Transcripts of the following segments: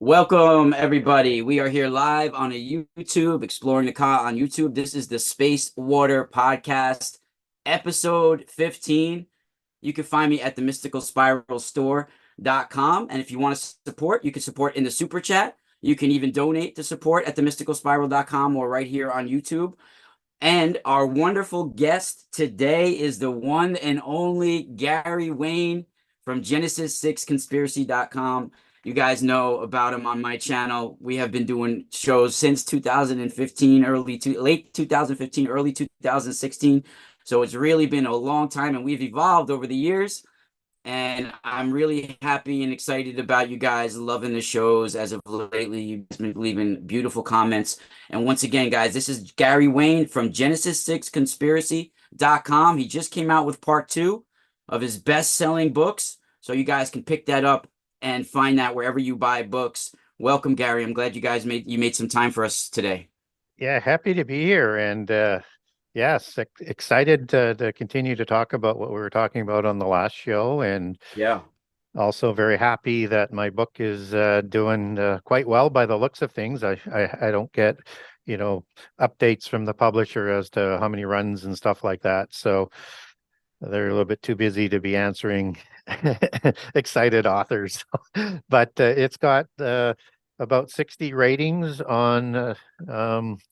Welcome, everybody. We are here live on a YouTube, exploring the Ka on YouTube. This is the Space Water Podcast, episode 15. You can find me at the mysticalspiralstore.com. And if you want to support, you can support in the super chat. You can even donate to support at the mysticalspiral.com or right here on YouTube. And our wonderful guest today is the one and only Gary Wayne from Genesis6conspiracy.com. You guys know about him on my channel. We have been doing shows since 2015, late 2015, early 2016. So it's really been a long time, and we've evolved over the years. And I'm really happy and excited about you guys loving the shows as of lately. You've been leaving beautiful comments. And once again, guys, this is Gary Wayne from Genesis6conspiracy.com. He just came out with part 2 of his best-selling books. So you guys can pick that up and find that wherever you buy books. Welcome, Gary. I'm glad you guys made some time for us today. Yeah, happy to be here, and yes, excited to continue to talk about what we were talking about on the last show, and Yeah. also very happy that my book is doing quite well by the looks of things. I don't get, updates from the publisher as to how many runs and stuff like that, so they're a little bit too busy to be answering excited authors. But it's got about 60 ratings on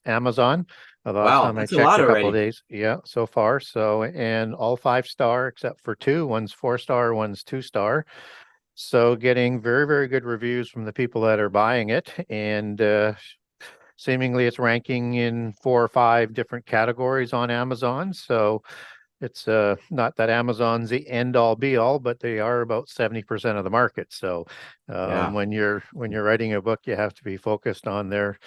Amazon. The last Wow, time I that's a checked lot a couple of already. days. Yeah, so far. So, and all 5-star except for 2. One's 4-star, one's 2-star. So getting very, very good reviews from the people that are buying it. And seemingly it's ranking in 4 or 5 different categories on Amazon. So it's not that Amazon's the end all be all, but they are about 70% of the market. So Yeah. when you're writing a book, you have to be focused on their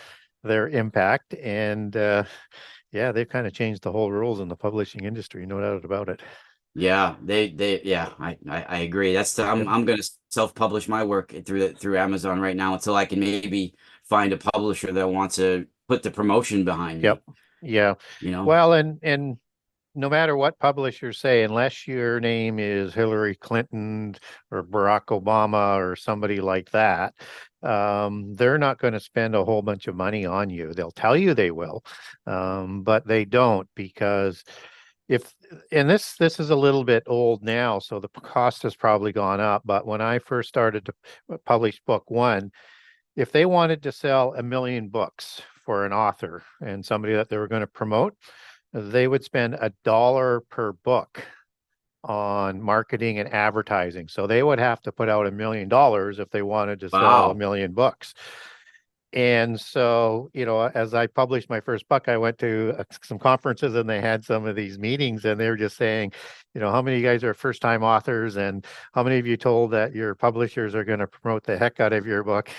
impact. And yeah, they've kind of changed the whole rules in the publishing industry, no doubt about it. Yeah, yeah, I agree. Yep. I'm gonna self-publish my work through Amazon right now until I can maybe find a publisher that wants to put the promotion behind Yep. me, Yeah. you know? Well, and no matter what publishers say, unless your name is Hillary Clinton or Barack Obama or somebody like that, they're not going to spend a whole bunch of money on you. They'll tell you they will, but they don't, because if and this is a little bit old now, so the cost has probably gone up. But when I first started to publish book 1, if they wanted to sell 1 million books for an author and somebody that they were going to promote, they would spend $1 per book on marketing and advertising. So they would have to put out $1 million if they wanted to sell a Wow. million books. And so, as I published my first book, I went to some conferences and they had some of these meetings, and they were just saying, how many of you guys are first-time authors, and how many of you told that your publishers are going to promote the heck out of your book?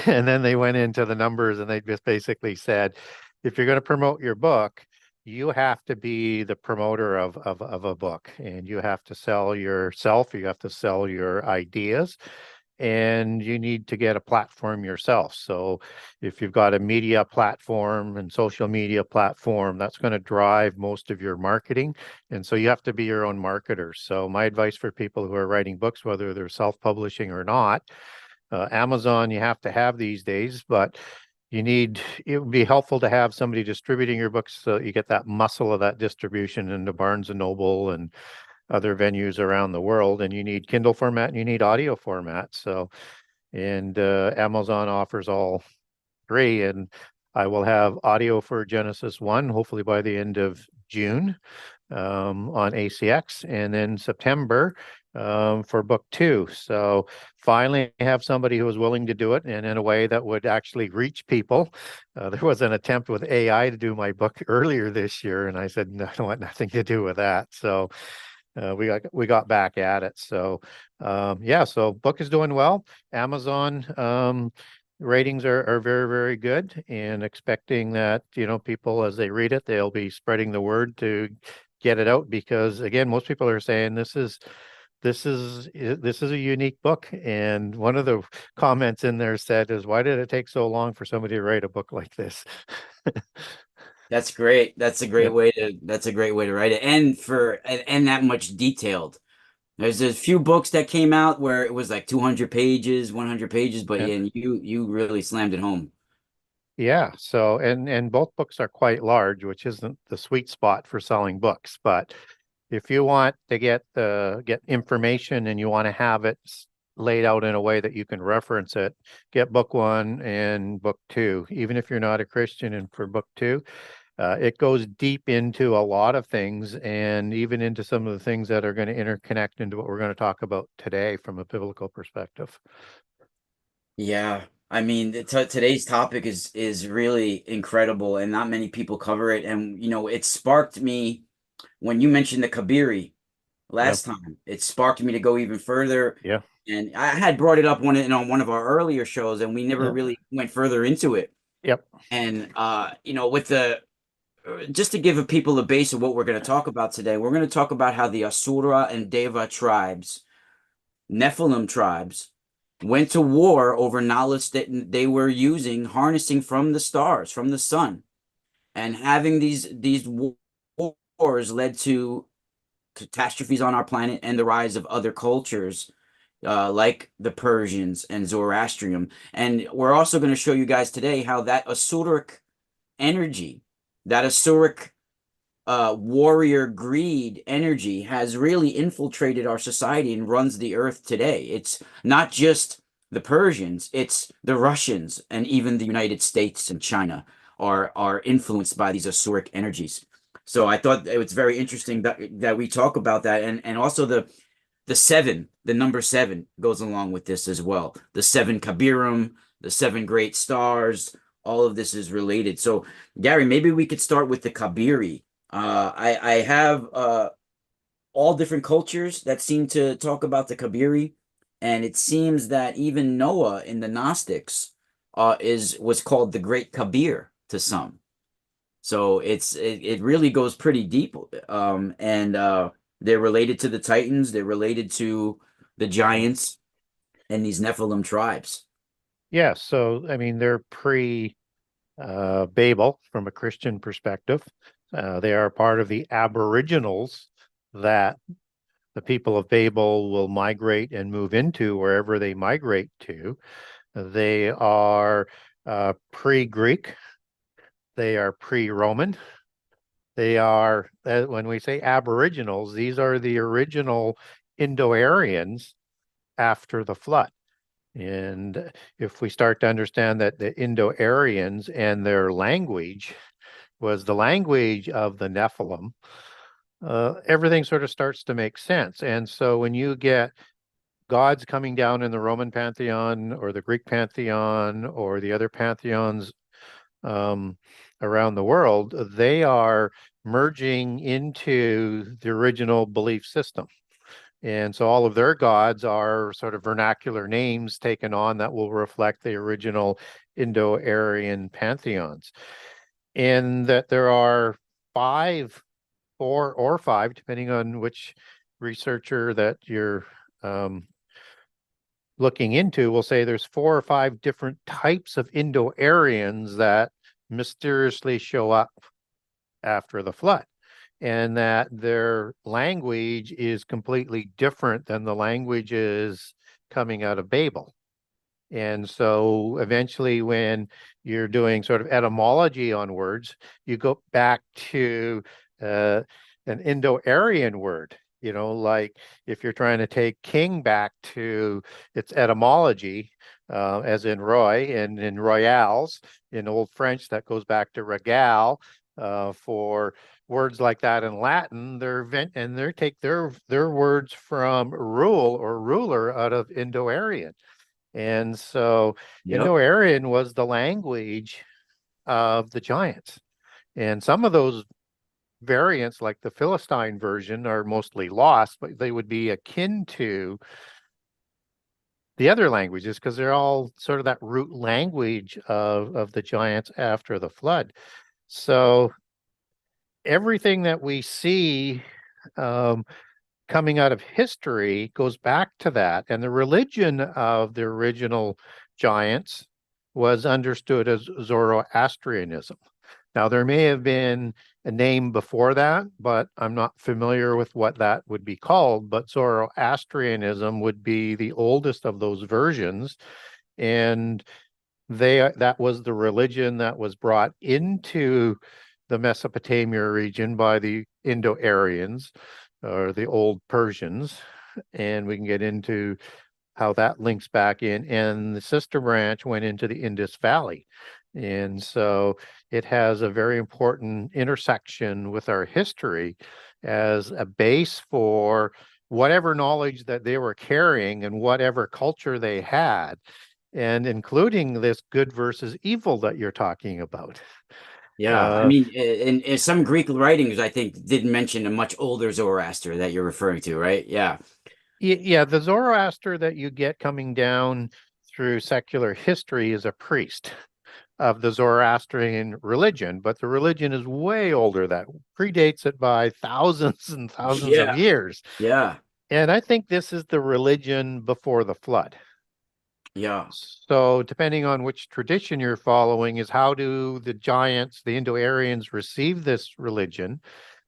And then they went into the numbers and they just basically said, if you're going to promote your book, you have to be the promoter of a book, and you have to sell yourself, you have to sell your ideas, and you need to get a platform yourself. So if you've got a media platform and social media platform, that's going to drive most of your marketing. And so you have to be your own marketer. So my advice for people who are writing books, whether they're self-publishing or not, Amazon you have to have these days, but it would be helpful to have somebody distributing your books so you get that muscle of that distribution into Barnes and Noble and other venues around the world. And you need Kindle format and you need audio format. So, and Amazon offers all 3. And I will have audio for Genesis 1, hopefully by the end of June, on ACX, and then September for book 2. So finally I have somebody who was willing to do it and in a way that would actually reach people. There was an attempt with AI to do my book earlier this year, and I said, no, I want nothing to do with that. So we got back at it. So yeah, so book is doing well. Amazon ratings are very, very good, and expecting that, people as they read it, they'll be spreading the word to get it out, because again, most people are saying this is a unique book. And one of the comments in there said is, why did it take so long for somebody to write a book like this? That's great. That's a great Yep. way to write it, and that much detailed. There's a few books that came out where it was like 200 pages, 100 pages, but Yeah. yeah, and you really slammed it home. Yeah, so and both books are quite large, which isn't the sweet spot for selling books. But if you want to get information and you want to have it laid out in a way that you can reference it, get book one and book two. Even if you're not a Christian, and for book two, it goes deep into a lot of things, and even into some of the things that are going to interconnect into what we're going to talk about today from a biblical perspective. Yeah, I mean, today's topic is really incredible, and not many people cover it. And it sparked me when you mentioned the Kabiri Yeah, last time. It sparked me to go even further, yeah, and I had brought it up on one of our earlier shows, and we never yeah, really went further into it. yep, And with the just to give people a base of what we're going to talk about today, we're going to talk about how the Asura and Deva tribes, Nephilim tribes, went to war over knowledge that they were using, harnessing from the stars, from the sun, and having these wars led to catastrophes on our planet and the rise of other cultures, like the Persians and Zoroastrianism. And we're also going to show you guys today how that Asuric energy, that Asuric warrior greed energy has really infiltrated our society and runs the earth today. It's not just the Persians, it's the Russians and even the United States and China are influenced by these Asuric energies. So I thought it was very interesting that we talk about that, and also the seven, the number seven goes along with this as well. The seven Kabirim, the seven great stars, all of this is related. So Gary, maybe we could start with the Kabiri. I have all different cultures that seem to talk about the Kabiri, and it seems that even Noah in the Gnostics was called the Great Kabir to some. So it really goes pretty deep, and they're related to the Titans, they're related to the giants and these Nephilim tribes. yeah. So I mean, they're pre Babel from a Christian perspective. They are part of the Aboriginals that the people of Babel will migrate and move into wherever they migrate to. They are pre-Greek. They are pre-Roman. They are, when we say Aboriginals, these are the original Indo-Aryans after the flood. And if we start to understand that the Indo-Aryans and their language was the language of the Nephilim, everything sort of starts to make sense. And so when you get gods coming down in the Roman pantheon or the Greek pantheon or the other pantheons um, around the world, they are merging into the original belief system. And so all of their gods are sort of vernacular names taken on that will reflect the original Indo-Aryan pantheons. And that there are four or five, depending on which researcher that you're looking into, will say there's 4 or 5 different types of Indo-Aryans that mysteriously show up after the flood, and that their language is completely different than the languages coming out of Babel. And so eventually, when you're doing sort of etymology on words, you go back to an Indo-Aryan word, like if you're trying to take king back to its etymology, as in Roy and in royales, in Old French, that goes back to regal. For words like that in Latin, they take their words from rule or ruler out of Indo-Aryan. And so Yep. Indo-Aryan was the language of the giants. And some of those variants, like the Philistine version, are mostly lost, but they would be akin to the other languages because they're all sort of that root language of the giants after the flood. So everything that we see coming out of history goes back to that. And the religion of the original giants was understood as Zoroastrianism. Now, there may have been a name before that, but I'm not familiar with what that would be called. But Zoroastrianism would be the oldest of those versions. And that was the religion that was brought into the Mesopotamia region by the Indo-Aryans or the old Persians. And we can get into how that links back in. And the sister branch went into the Indus Valley. And so it has a very important intersection with our history as a base for whatever knowledge that they were carrying and whatever culture they had, and including this good versus evil that you're talking about. Yeah, I mean, in some Greek writings, I think did mention a much older Zoroaster that you're referring to, right? Yeah. Yeah, the Zoroaster that you get coming down through secular history is a priest of the Zoroastrian religion, but the religion is way older. That predates it by thousands and thousands of Yeah. years. Yeah. And I think this is the religion before the flood. Yeah. So depending on which tradition you're following is how do the giants, the Indo-Aryans, receive this religion?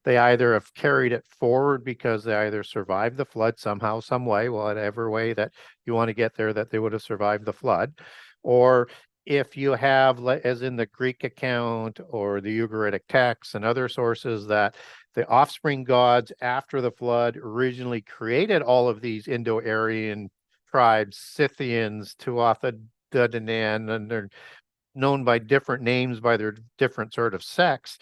They either have carried it forward because they either survived the flood somehow, some way, whatever way that you want to get there, that they would have survived the flood. Or if you have, as in the Greek account or the Ugaritic texts and other sources, that the offspring gods after the flood originally created all of these Indo-Aryan tribes, Scythians, Tuatha De Danann, and they're known by different names by their different sort of sects,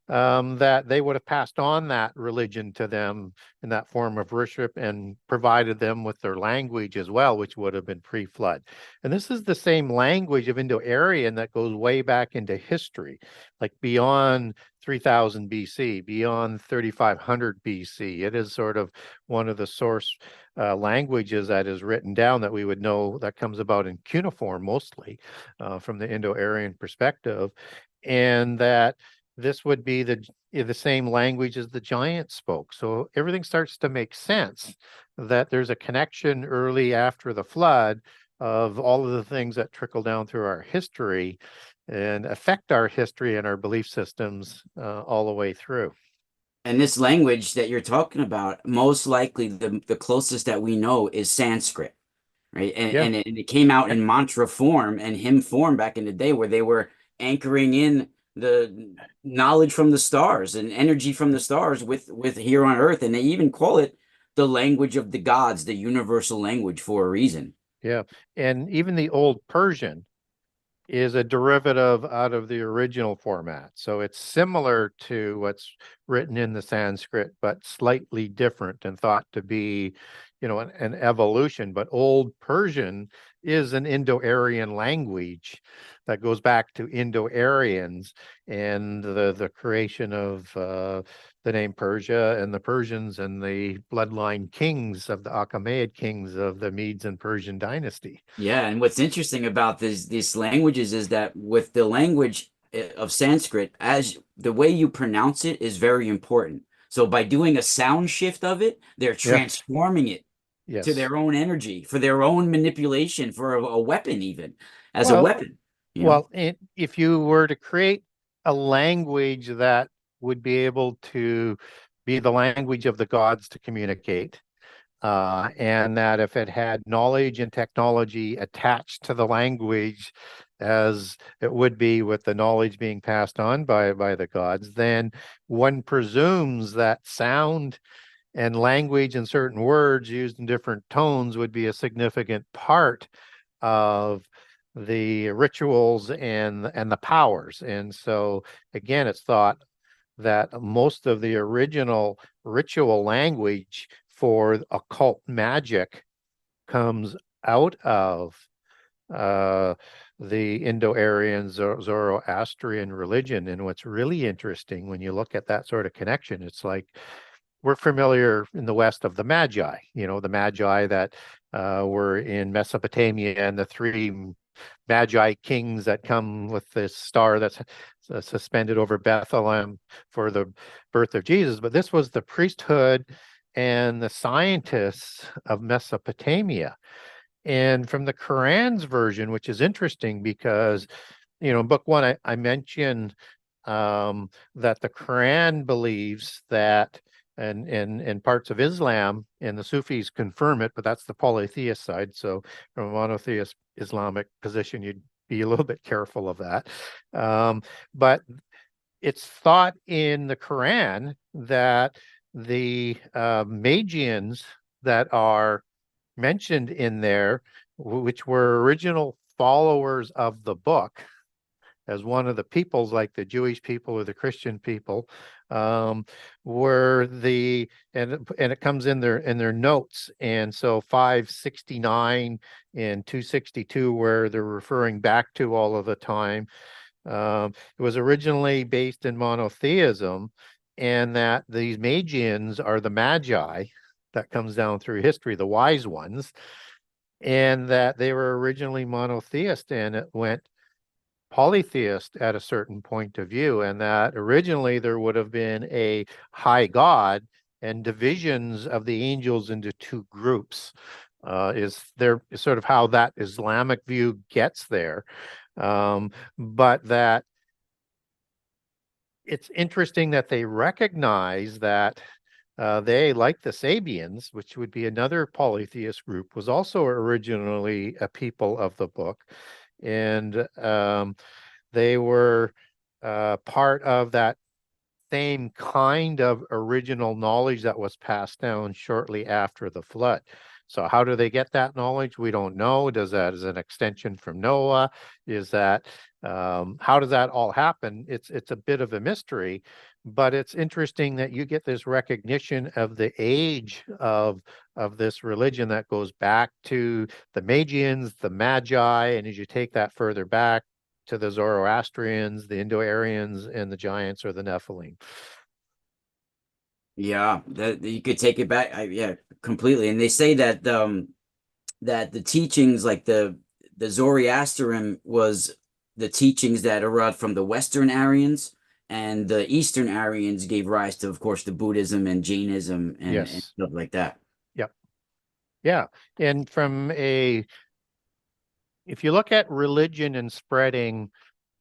that they would have passed on that religion to them in that form of worship and provided them with their language as well, which would have been pre-flood. And this is the same language of Indo-Aryan that goes way back into history, like beyond 3000 BC, beyond 3500 BC. It is sort of one of the source languages that is written down that we would know that comes about in cuneiform mostly from the Indo-Aryan perspective, and that this would be the same language as the giants spoke. So everything starts to make sense that there's a connection early after the flood of all of the things that trickle down through our history and affect our history and our belief systems all the way through. And this language that you're talking about, most likely the closest that we know is Sanskrit, right? Yeah. And it came out in mantra form and hymn form back in the day where they were anchoring in the knowledge from the stars and energy from the stars with here on earth. And they even call it the language of the gods, the universal language for a reason. Yeah. And even the old Persian is a derivative out of the original format. So it's similar to what's written in the Sanskrit, but slightly different and thought to be, an evolution. But Old Persian is an Indo-Aryan language that goes back to Indo-Aryans and the creation of the name Persia and the Persians and the bloodline kings of the Achaemenid kings of the Medes and Persian dynasty. Yeah, and what's interesting about these languages is that with the language of Sanskrit, as the way you pronounce it is very important. So by doing a sound shift of it, they're Yeah. transforming it to Yes. their own energy, for their own manipulation, for a weapon, even as a Well, weapon, if you were to create a language that would be able to be the language of the gods to communicate, and that if it had knowledge and technology attached to the language, as it would be with the knowledge being passed on by the gods, then one presumes that sound and language and certain words used in different tones would be a significant part of the rituals and the powers. And so again, it's thought that most of the original ritual language for occult magic comes out of the Indo-Aryan Zoroastrian religion. And what's really interesting when you look at that sort of connection, it's like we're familiar in the West of the Magi, the Magi that were in Mesopotamia and the three Magi kings that come with this star that's suspended over Bethlehem for the birth of Jesus. But this was the priesthood and the scientists of Mesopotamia. And from the Quran's version, which is interesting because, in book one, I mentioned that the Quran believes that, and parts of Islam and the Sufis confirm it, but that's the polytheist side. So from a monotheist Islamic position, you'd be a little bit careful of that. But it's thought in the Quran that the Magians that are mentioned in there, which were original followers of the book, as one of the peoples, like the Jewish people or the Christian people, were the, and it comes in their notes. And so 569 and 262, where they're referring back to all of the time, it was originally based in monotheism, and that these Magians are the Magi that comes down through history, the wise ones, and that they were originally monotheist, and it went polytheist at a certain point of view, and that originally there would have been a high god and divisions of the angels into two groups. Is there sort of how that Islamic view gets there, but that it's interesting that they recognize that they, like the Sabians, which would be another polytheist group, was also originally a people of the book. And they were part of that same kind of original knowledge that was passed down shortly after the flood. So how do they get that knowledge? We don't know. Does that as an extension from Noah? Is that how does that all happen? It's a bit of a mystery, but it's interesting that you get this recognition of the age of this religion that goes back to the Magians, the Magi, and as you take that further back to the Zoroastrians, the Indo-Aryans, and the giants or the Nephilim. Yeah, that you could take it back. Yeah, completely. And they say that that the teachings, like the Zoroastrianism, was the teachings that arrived from the Western Aryans, and the Eastern Aryans gave rise to, of course, the Buddhism and Jainism and Yes. stuff like that. Yep. Yeah. And if you look at religion and spreading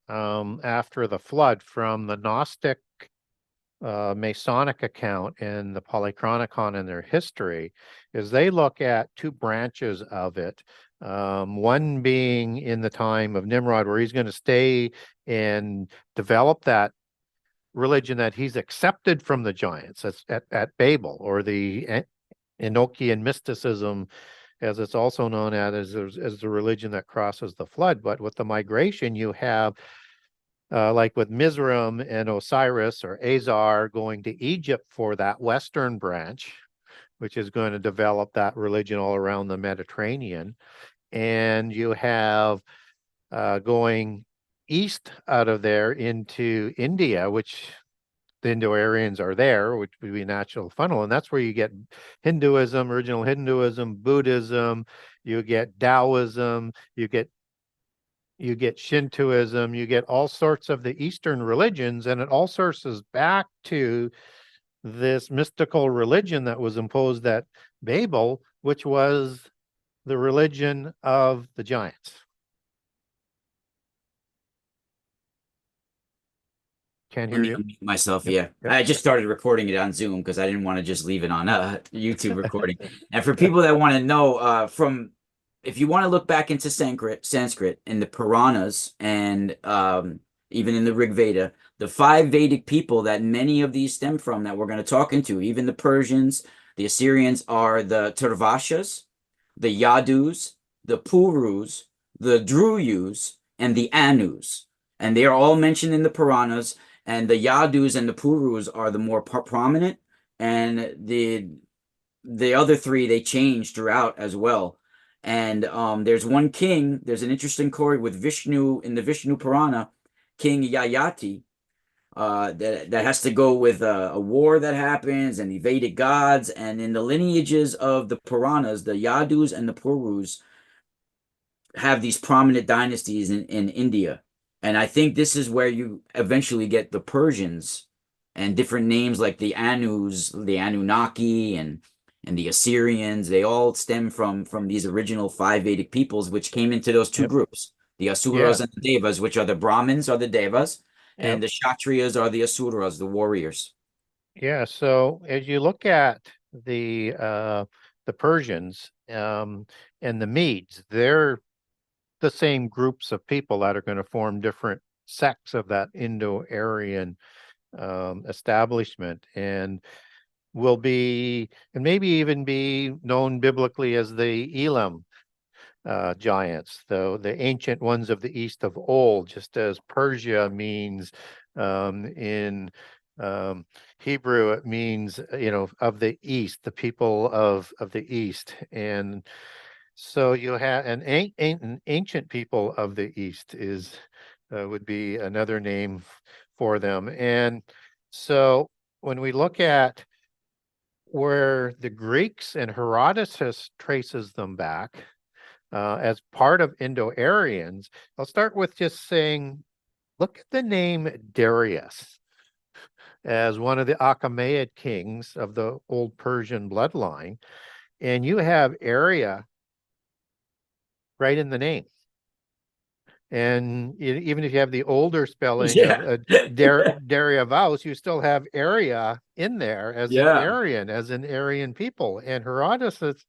after the flood, from the Gnostic Masonic account and the Polychronicon in their history, is they look at two branches of it. One being in the time of Nimrod, where he's going to stay and develop that religion that he's accepted from the giants at Babel, or the Enochian mysticism, as it's also known as the religion that crosses the flood. But with the migration, you have like with Mizraim and Osiris or Azar going to Egypt for that Western branch, which is going to develop that religion all around the Mediterranean. And you have going east out of there into India, which the Indo-Aryans are there, which would be a natural funnel. And that's where you get Hinduism, original Hinduism, Buddhism, you get Taoism, you get Shintoism, you get all sorts of the Eastern religions, and it all sources back to this mystical religion that was imposed at Babel, which was the religion of the giants. Can't hear Let me you. unmute myself. Yep. Yeah, Yep. I just started recording it on Zoom because I didn't want to just leave it on YouTube recording. And for people that want to know, if you want to look back into Sanskrit in the Puranas, and even in the Rig Veda, the 5 Vedic people that many of these stem from, that we're going to talk into, even the Persians, the Assyrians, are the Turvashas, the Yadus, the Purus, the Druyus, and the Anus. And they are all mentioned in the Puranas. And the Yadus and the Purus are the more prominent, and the other 3, they change throughout as well. And there's one king. There's an interesting story with Vishnu in the Vishnu Purana, King Yayati, that has to go with a war that happens and the Vedic gods. And in the lineages of the Puranas, the Yadus and the Purus have these prominent dynasties in India. And I think this is where you eventually get the Persians and different names like the Anus, the Anunnaki, and the Assyrians. They all stem from these original 5 Vedic peoples, which came into those 2 Yep. groups, the Yeah. Asuras and the Devas, which are the Brahmins or the Devas, and the Kshatriyas are the Asuras, the warriors. Yeah, so as you look at the Persians and the Medes, they're the same groups of people that are going to form different sects of that Indo-Aryan establishment, and will be, and maybe even be known biblically as the Elam giants, though the ancient ones of the east of old, just as Persia means in Hebrew, it means, of the east, the people of the east. And so you have an ancient people of the east is would be another name for them. And so when we look at where the Greeks, and Herodotus traces them back as part of Indo-Aryans, I'll start with just saying, look at the name Darius as one of the Achaemenid kings of the old Persian bloodline, and you have area right in the name. And even if you have the older spelling of Darius, you still have area in there as an Aryan people. And Herodotus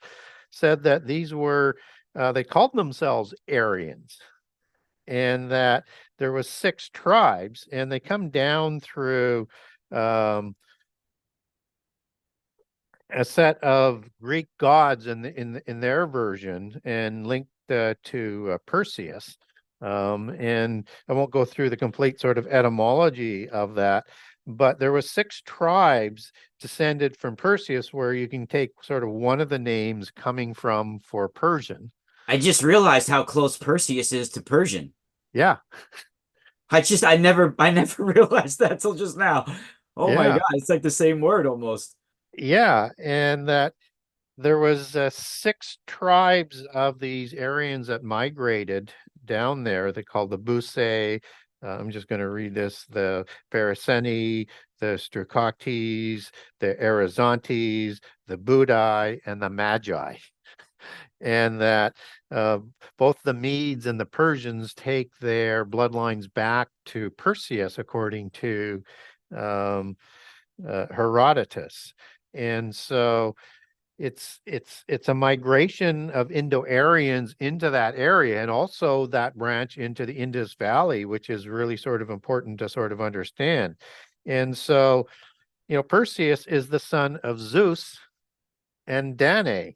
said that these were, they called themselves Aryans, and that there was 6 tribes, and they come down through a set of Greek gods in their version, and linked to Perseus. And I won't go through the complete sort of etymology of that, but there was 6 tribes descended from Perseus, where you can take sort of one of the names coming from for Persian. I just realized how close Perseus is to Persian. Yeah. I never realized that till just now. Oh my God, it's like the same word almost. Yeah, and that there was 6 tribes of these Aryans that migrated down there. They called the Busei. I'm just going to read this: the Paraseni, the Strucoctes, the Arizontes, the Budai, and the Magi. And that both the Medes and the Persians take their bloodlines back to Perseus, according to Herodotus. And so it's a migration of Indo-Aryans into that area, and also that branch into the Indus Valley, which is really sort of important to sort of understand. And so, Perseus is the son of Zeus and Danae,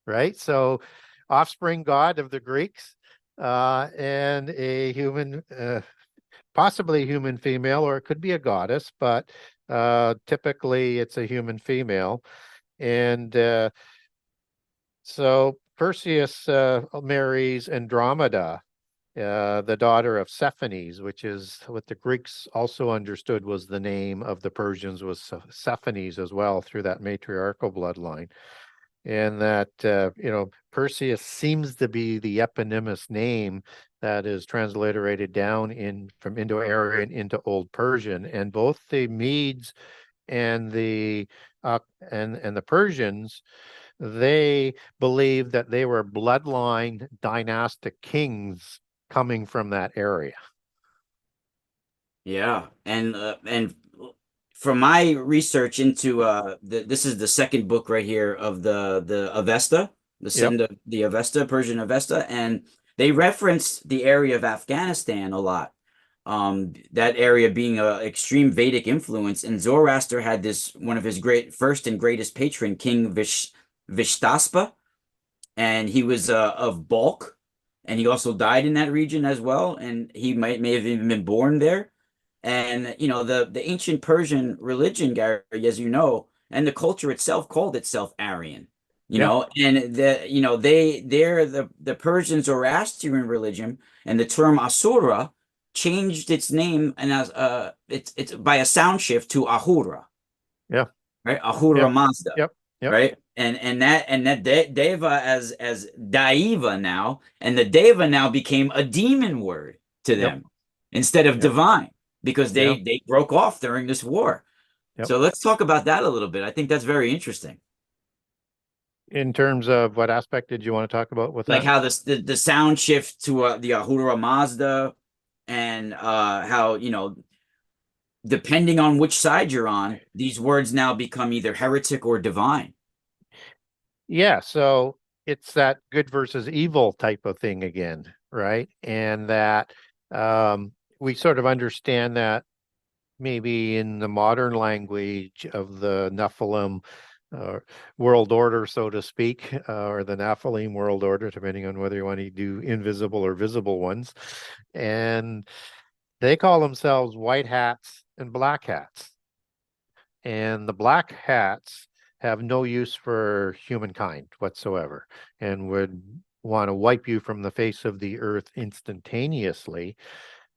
right? So offspring god of the Greeks, and a human, possibly a human female, or it could be a goddess, but typically it's a human female. And so Perseus marries Andromeda, the daughter of Cephanes, which is what the Greeks also understood was the name of the Persians, was Cephanes as well, through that matriarchal bloodline. And that, Perseus seems to be the eponymous name that is transliterated down from Indo-Aryan into Old Persian. And both the Medes and the Persians, they believed that they were bloodline dynastic kings coming from that area. Yeah, and from my research into this is the second book right here of the Avesta, the Avesta, Persian Avesta, and they referenced the area of Afghanistan a lot. That area being a extreme Vedic influence, and Zoroaster had one of his first and greatest patron, King Vishtaspa, and he was of Balkh, and he also died in that region as well, and he may have even been born there. And the ancient Persian religion, Gary, as you know, and the culture itself called itself Aryan. And they're the Persian Zoroastrian religion, and the term Asura changed its name, and as it's by a sound shift to Ahura. Yeah. Right, Ahura Mazda. Yep. Right, and that Deva as Daiva now, and the Deva now became a demon word to them instead of divine, because they broke off during this war. So let's talk about that a little bit. I think that's very interesting. In terms of what aspect did you want to talk about with like that? how the sound shift to the Ahura Mazda, and how, depending on which side you're on, these words now become either heretic or divine. Yeah, so it's that good versus evil type of thing again, right? And that we sort of understand that maybe in the modern language of the Nephilim world order, so to speak, or the Nephilim world order, depending on whether you want to do invisible or visible ones. And they call themselves white hats and black hats. And the black hats have no use for humankind whatsoever and would want to wipe you from the face of the earth instantaneously,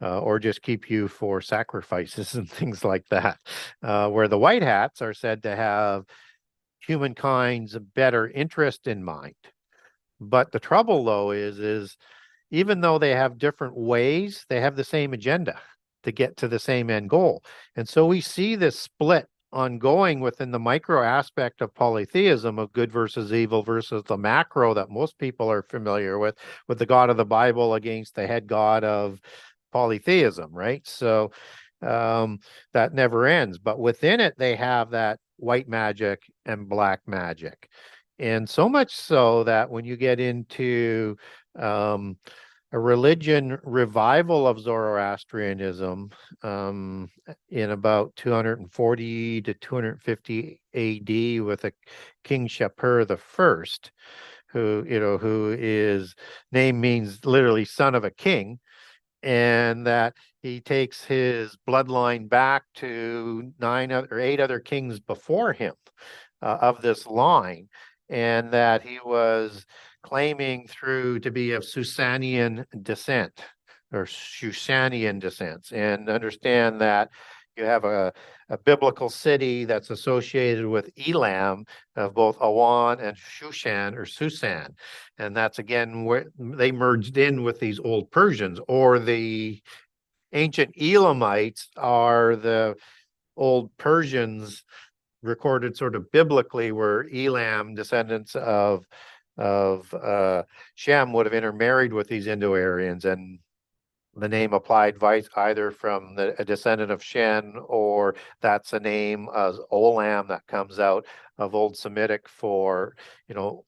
or just keep you for sacrifices and things like that. Where the white hats are said to have humankind's better interest in mind. But the trouble, though, is even though they have different ways, they have the same agenda to get to the same end goal. And so we see this split ongoing within the micro aspect of polytheism, of good versus evil, versus the macro that most people are familiar with the God of the Bible against the head god of polytheism, right? So that never ends. But within it, they have that white magic and black magic. And so much so that when you get into a religion revival of Zoroastrianism in about 240 to 250 AD with a King Shapur the First, who is name means literally son of a king, and that he takes his bloodline back to 8 other kings before him of this line, and that he was claiming through to be of Susanian descent or Shusanian descent. And understand that you have a biblical city that's associated with Elam of both Awan and Shushan or Susan. And that's again where they merged in with these old Persians, or the ancient Elamites are the old Persians recorded sort of biblically, where Elam, descendants of Shem, would have intermarried with these Indo-Aryans, and the name applied either from a descendant of Shen, or that's a name as Olam that comes out of Old Semitic for,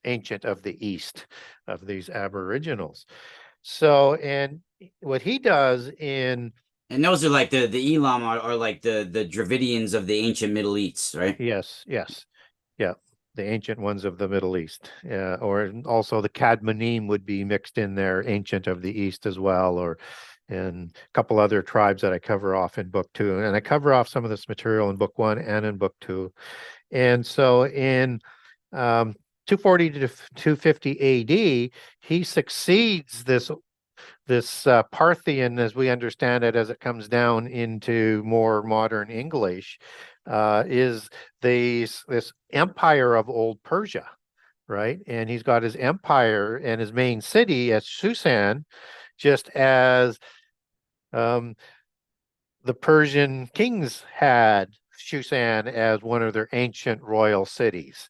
ancient of the East, of these Aboriginals. So, and what he does in And those are like the Elam are like the Dravidians of the ancient Middle East, right? yes, yeah, the ancient ones of the Middle East, or also the Cadmanim would be mixed in there, ancient of the East as well, and a couple other tribes that I cover off in book 2, and I cover off some of this material in book 1 and in book 2. And so in 240 to 250 AD, he succeeds this Parthian, as we understand it, as it comes down into more modern English, is this empire of old Persia, right? And he's got his empire and his main city at Susan, just as the Persian kings had Susan as one of their ancient royal cities.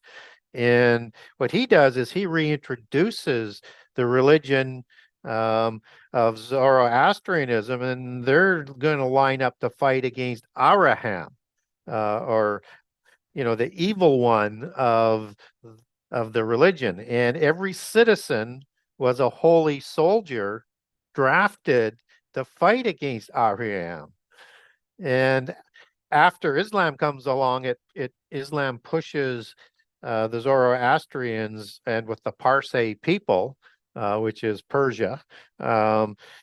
And what he does is he reintroduces the religion of Zoroastrianism, and they're going to line up to fight against Araham, or the evil one of the religion. And every citizen was a holy soldier drafted to fight against Araham. And after Islam comes along, Islam pushes the Zoroastrians, and with the Parsi people, which is Persia,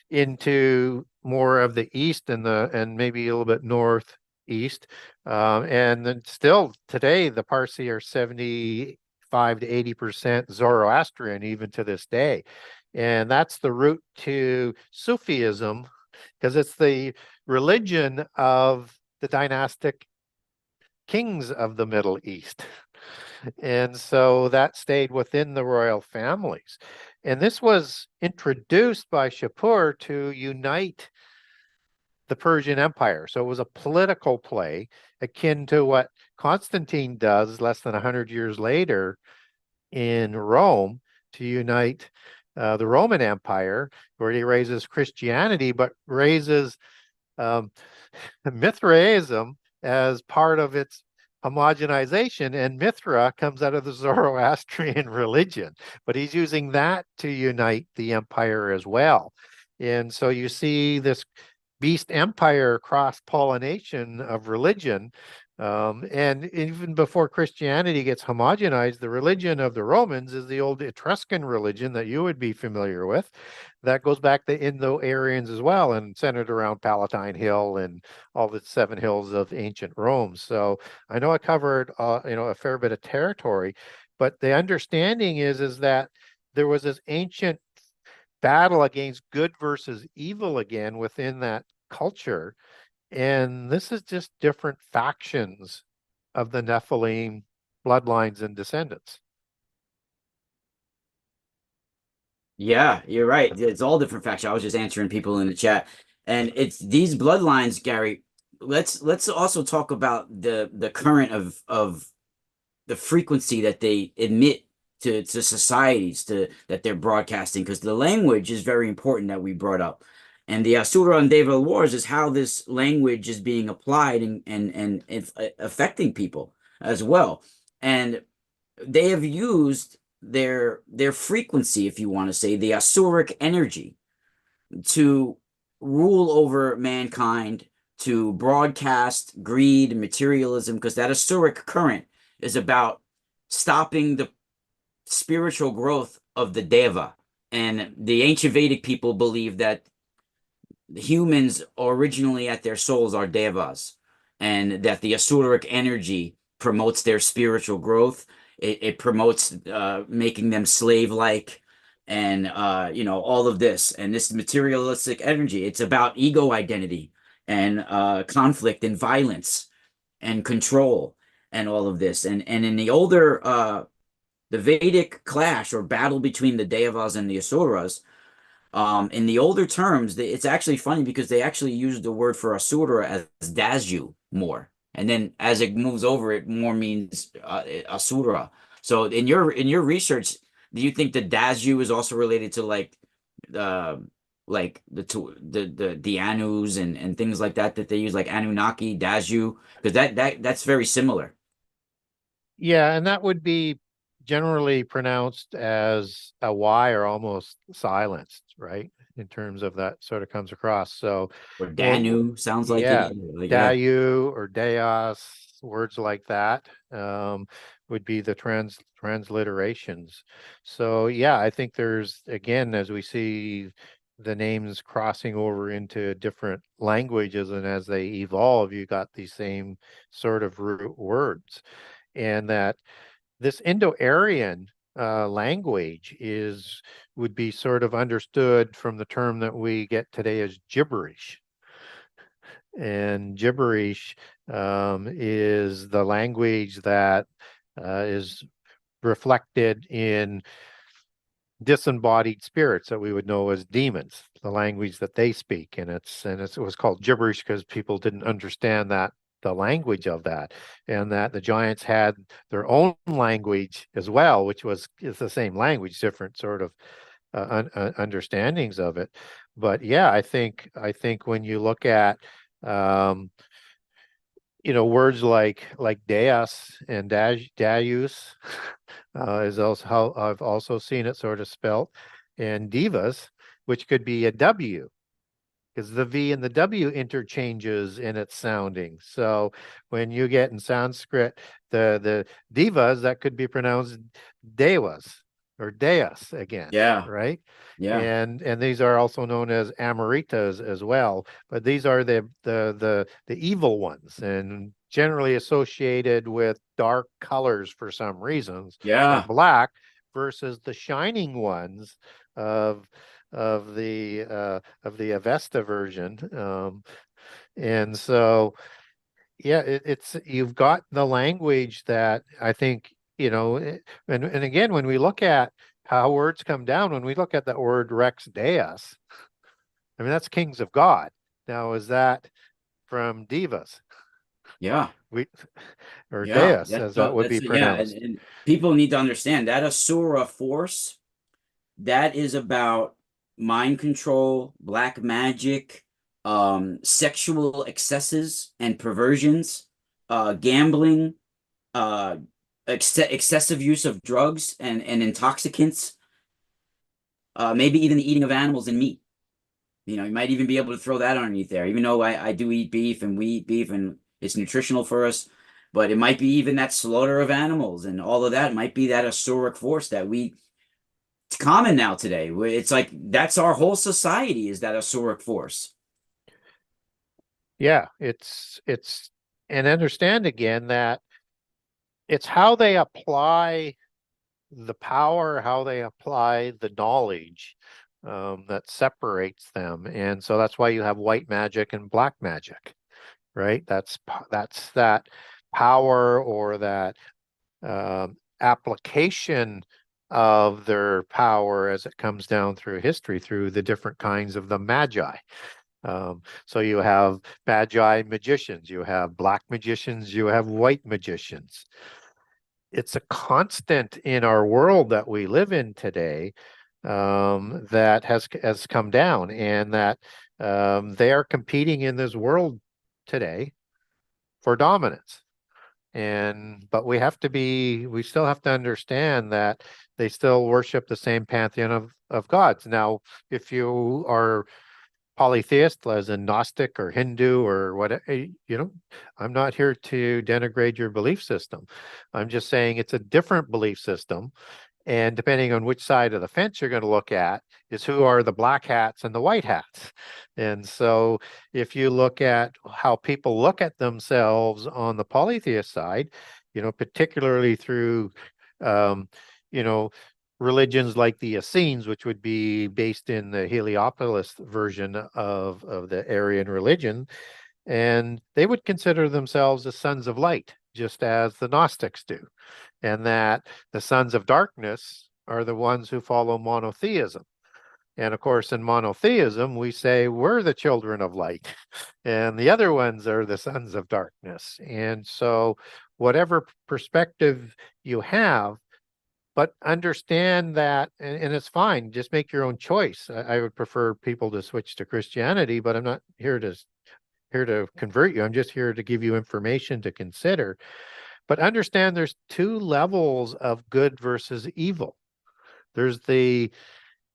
into more of the east and maybe a little bit northeast. And then still today, the Parsi are 75 to 80% Zoroastrian even to this day. And that's the root to Sufism, because it's the religion of the dynastic kings of the Middle East. And so that stayed within the royal families. And this was introduced by Shapur to unite the Persian Empire. So it was a political play akin to what Constantine does less than 100 years later in Rome, to unite the Roman Empire, where he raises Christianity, but raises Mithraism as part of its homogenization, and Mithra comes out of the Zoroastrian religion, but he's using that to unite the empire as well. And so you see this beast empire cross-pollination of religion. And even before Christianity gets homogenized, the religion of the Romans is the old Etruscan religion that you would be familiar with. That goes back to Indo-Aryans as well, and centered around Palatine Hill and all the 7 hills of ancient Rome. So I know I covered a fair bit of territory, but the understanding is that there was this ancient battle against good versus evil again within that culture. And this is just different factions of the Nephilim bloodlines and descendants. Yeah, you're right. It's all different factions. I was just answering people in the chat. And it's these bloodlines, Gary. Let's also talk about the current of the frequency that they emit to societies that they're broadcasting, because the language is very important that we brought up. And the Asura and Deva wars is how this language is being applied and affecting people as well. And they have used their frequency, if you want to say, the Asuric energy, to rule over mankind, to broadcast greed and materialism, because that Asuric current is about stopping the spiritual growth of the Deva. And the ancient Vedic people believe that humans originally at their souls are Devas, and that the Asuric energy promotes their spiritual growth. It promotes making them slave-like, and all of this, and this materialistic energy. It's about ego identity and conflict and violence and control and all of this. And in the older the Vedic clash or battle between the Devas and the Asuras, in the older terms, it's actually funny because they actually use the word for Asura as Daju more. And then as it moves over, it more means Asura. So in your research, do you think the Daju is also related to the Anus and things like that they use, like Anunnaki, Daju? Because that's very similar. Yeah, and that would be generally pronounced as a Y or almost silenced, right? In terms of that sort of comes across. So, Or Danu sounds like yeah, it. Like, yeah. Dayu or Deos, words like that would be the transliterations. So, yeah, I think there's, again, as we see the names crossing over into different languages and as they evolve, you got these same sort of root words. And that this Indo-Aryan language would be sort of understood from the term that we get today as gibberish. And gibberish is the language that is reflected in disembodied spirits that we would know as demons, the language that they speak. And it was called gibberish because people didn't understand the language of that, and that the giants had their own language as well, which is the same language, different sort of understandings of it. But yeah, I think when you look at words like Deus and Dayus is also how I've also seen it sort of spelt, and Divas, which could be a W, because the V and the W interchanges in its sounding. So when you get in Sanskrit the divas, that could be pronounced devas or deus again. Yeah. Right. Yeah. And these are also known as amoritas as well. But these are the evil ones, and generally associated with dark colors for some reasons, Yeah. like black, versus the shining ones of the Avesta version. And so yeah, it's you've got the language that I think, and again, when we look at how words come down, when we look at that word Rex Deus, I mean, that's kings of God. Now, is that from divas? Yeah. Or Yeah. Deus, as that would be Yeah. pronounced. And people need to understand that Asura force that is about mind control, black magic, sexual excesses and perversions, gambling, uh, excessive use of drugs and intoxicants, maybe even the eating of animals and meat. You know, you might even be able to throw that underneath there, even though I do eat beef and we eat beef and it's nutritional for us. But it might be even that slaughter of animals and all of that might be that Asuric force that it's common now today. It's like that's our whole society is that Asuric force. Yeah, it's and understand again that it's how they apply the power, how they apply the knowledge, that separates them. And so that's why you have white magic and black magic, right? That's that power or that application of their power as it comes down through history through the different kinds of the Magi. So you have Magi magicians, you have black magicians, you have white magicians. It's a constant in our world that we live in today, that has come down, and that they are competing in this world today for dominance. But we still have to understand that they still worship the same pantheon of gods. Now, if you are polytheist, as in Gnostic or Hindu or what, I'm not here to denigrate your belief system. I'm just saying it's a different belief system. And depending on which side of the fence you're going to look at is who are the black hats and the white hats. And so if you look at how people look at themselves on the polytheist side, particularly through, religions like the Essenes, which would be based in the Heliopolis version of the Aryan religion, and they would consider themselves as sons of light, just as the Gnostics do, and that the sons of darkness are the ones who follow monotheism. And of course, in monotheism, we say we're the children of light, and the other ones are the sons of darkness. And so, whatever perspective you have, but understand that, and it's fine, just make your own choice. I would prefer people to switch to Christianity, but I'm not here to convert you. I'm just here to give you information to consider. But understand there's two levels of good versus evil. There's the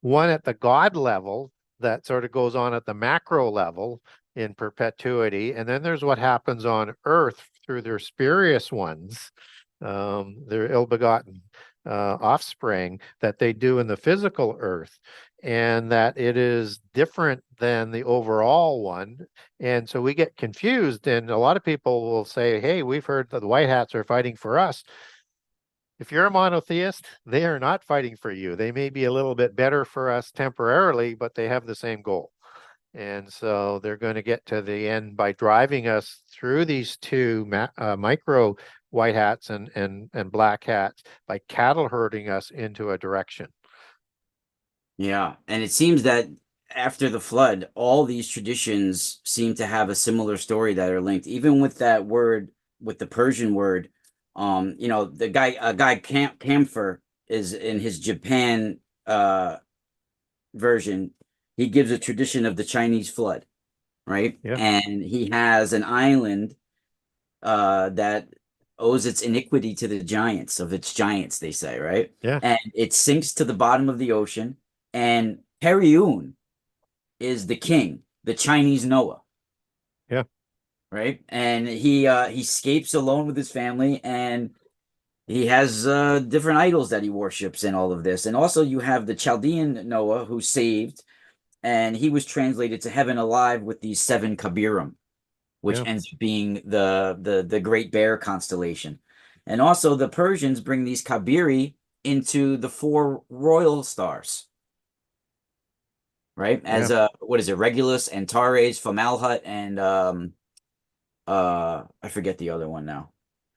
one at the God level that sort of goes on at the macro level in perpetuity. And then there's what happens on earth through their spurious ones, their ill-begotten offspring that they do in the physical earth, and that it is different than the overall one. And so we get confused, and a lot of people will say, hey, we've heard that the white hats are fighting for us. If you're a monotheist, they are not fighting for you. They may be a little bit better for us temporarily, but they have the same goal. And so they're going to get to the end by driving us through these two micro white hats and black hats by cattle herding us into a direction. Yeah, and it seems that after the flood, all these traditions seem to have a similar story that are linked, even with that word, with the Persian word. A guy Camphor is in his Japan version. He gives a tradition of the Chinese flood, right? Yeah. And he has an island that owes its iniquity to the giants of its giants, they say, right? Yeah. And it sinks to the bottom of the ocean. And Periun is the king, the Chinese Noah. Yeah. Right. And he escapes alone with his family, and he has different idols that he worships in all of this. And also you have the Chaldean Noah who's saved, and he was translated to heaven alive with these 7 Kabirim, which Yeah. ends up being the Great Bear constellation. And also the Persians bring these Kabiri into the 4 royal stars, right? As what is it? Regulus, Antares, Fomalhaut, and I forget the other one now.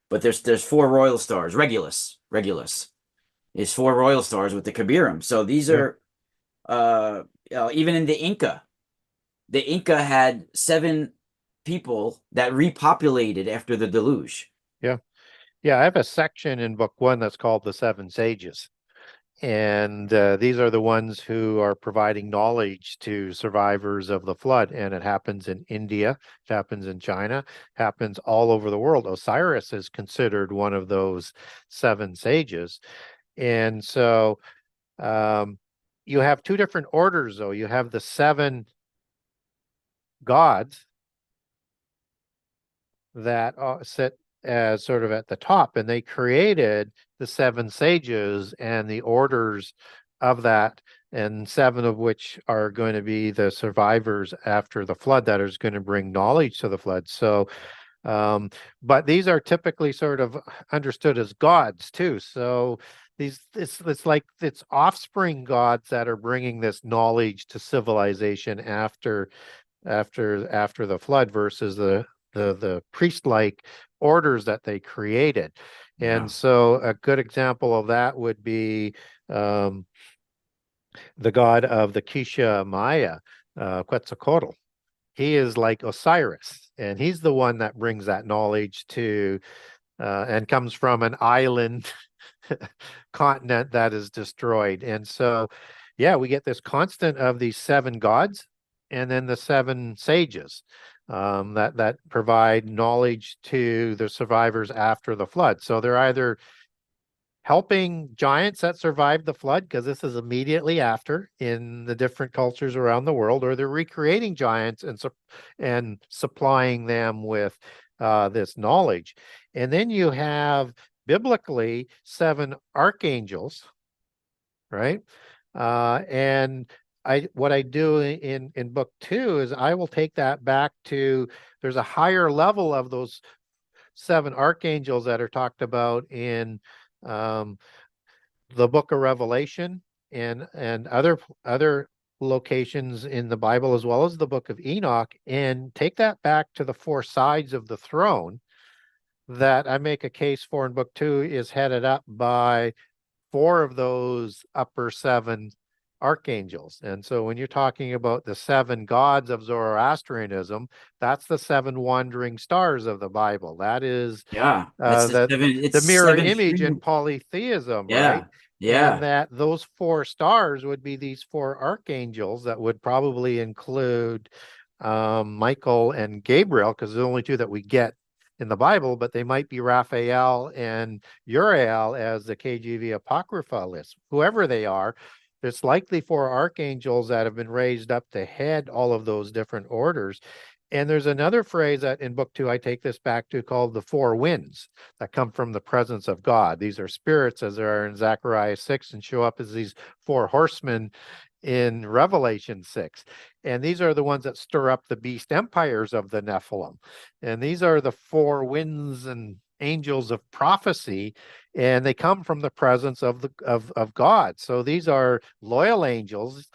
But there's 4 royal stars. Regulus is 4 royal stars with the Kabirim. So these are even in the Inca had 7 people that repopulated after the deluge. Yeah. I have a section in book 1 that's called the 7 Sages. And these are the ones who are providing knowledge to survivors of the flood. And it happens in India, it happens in China, happens all over the world. Osiris is considered one of those 7 sages. And so you have 2 different orders, though. You have the 7 gods that sit as sort of at the top, and they created the 7 sages and the orders of that, and 7 of which are going to be the survivors after the flood that is going to bring knowledge to the flood. So but these are typically sort of understood as gods too. So it's like it's offspring gods that are bringing this knowledge to civilization after the flood versus the priest-like orders that they created. And so a good example of that would be the god of the Quiché Maya, Quetzalcoatl. He is like Osiris, and he's the one that brings that knowledge to and comes from an island continent that is destroyed. And so, yeah, we get this constant of these 7 gods and then the 7 sages that provide knowledge to the survivors after the flood. So they're either helping giants that survived the flood, because this is immediately after in the different cultures around the world, or they're recreating giants and supplying them with this knowledge. And then you have biblically 7 archangels, right? And what I do in book 2 is I will take that back to, there's a higher level of those 7 archangels that are talked about in the book of Revelation and other locations in the Bible, as well as the book of Enoch, and take that back to the 4 sides of the throne that I make a case for in book 2 is headed up by 4 of those upper 7 archangels. And so when you're talking about the 7 gods of Zoroastrianism, that's the 7 wandering stars of the Bible. That is that's the mirror image in polytheism, right? And that those 4 stars would be these 4 archangels that would probably include Michael and Gabriel, because they're the only 2 that we get in the Bible, but they might be Raphael and Uriel as the KJV Apocrypha list. Whoever they are, it's likely 4 archangels that have been raised up to head all of those different orders. And there's another phrase that in book 2, I take this back to, called the 4 winds that come from the presence of God. These are spirits, as there are in Zechariah 6, and show up as these 4 horsemen in Revelation 6. And these are the ones that stir up the beast empires of the Nephilim. And these are the 4 winds and angels of prophecy, and they come from the presence of God. So these are loyal angels,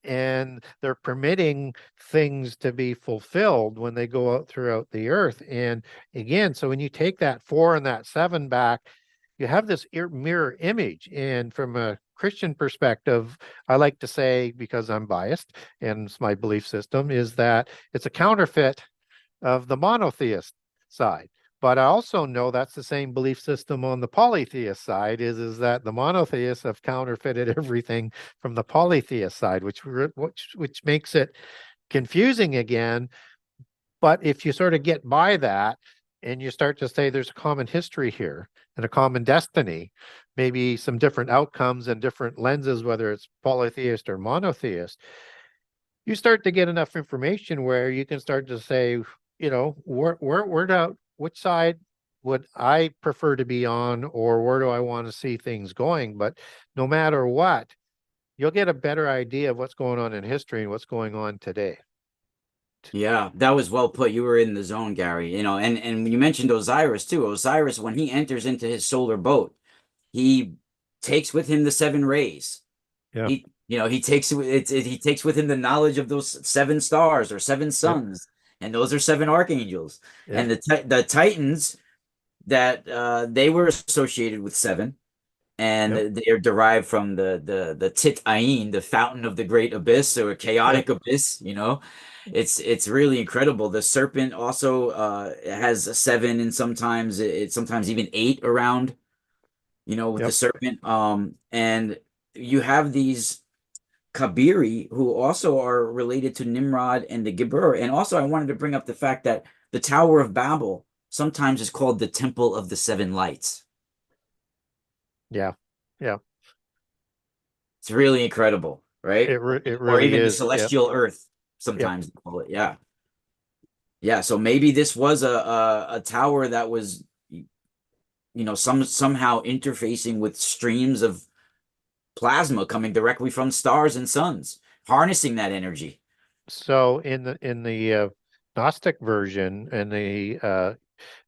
and they're permitting things to be fulfilled when they go out throughout the earth. And again, so when you take that 4 and that 7 back, you have this mirror image. And from a Christian perspective, I like to say, because I'm biased and it's my belief system, is that it's a counterfeit of the monotheist side. But I also know that's the same belief system on the polytheist side, is that the monotheists have counterfeited everything from the polytheist side, which makes it confusing again. But if you sort of get by that and you start to say there's a common history here and a common destiny, maybe some different outcomes and different lenses, whether it's polytheist or monotheist, you start to get enough information where you can start to say, you know, which side would I prefer to be on, or where do I want to see things going? But no matter what, you'll get a better idea of what's going on in history and what's going on today. Yeah, that was well put. You were in the zone, Gary. You know, and you mentioned Osiris too. Osiris, when he enters into his solar boat, he takes with him the 7 rays. Yeah. He takes he takes with him the knowledge of those 7 stars or 7 suns, and those are 7 archangels. And the Titans, that they were associated with 7, and they are derived from the Tit Ain, the fountain of the great abyss, or chaotic abyss. You know, it's really incredible. The serpent also has a 7, and sometimes even 8 around. You know, with the serpent. And you have these Kabiri who also are related to Nimrod and the Gibber. And also, I wanted to bring up the fact that the Tower of Babel sometimes is called the Temple of the Seven Lights. Yeah. Yeah. It's really incredible, right? It Or really even the is. Yeah. celestial earth, Yeah. sometimes they call it. Yeah. Yeah. So maybe this was a tower that was, somehow interfacing with streams of plasma coming directly from stars and suns, harnessing that energy. So in the Gnostic version, and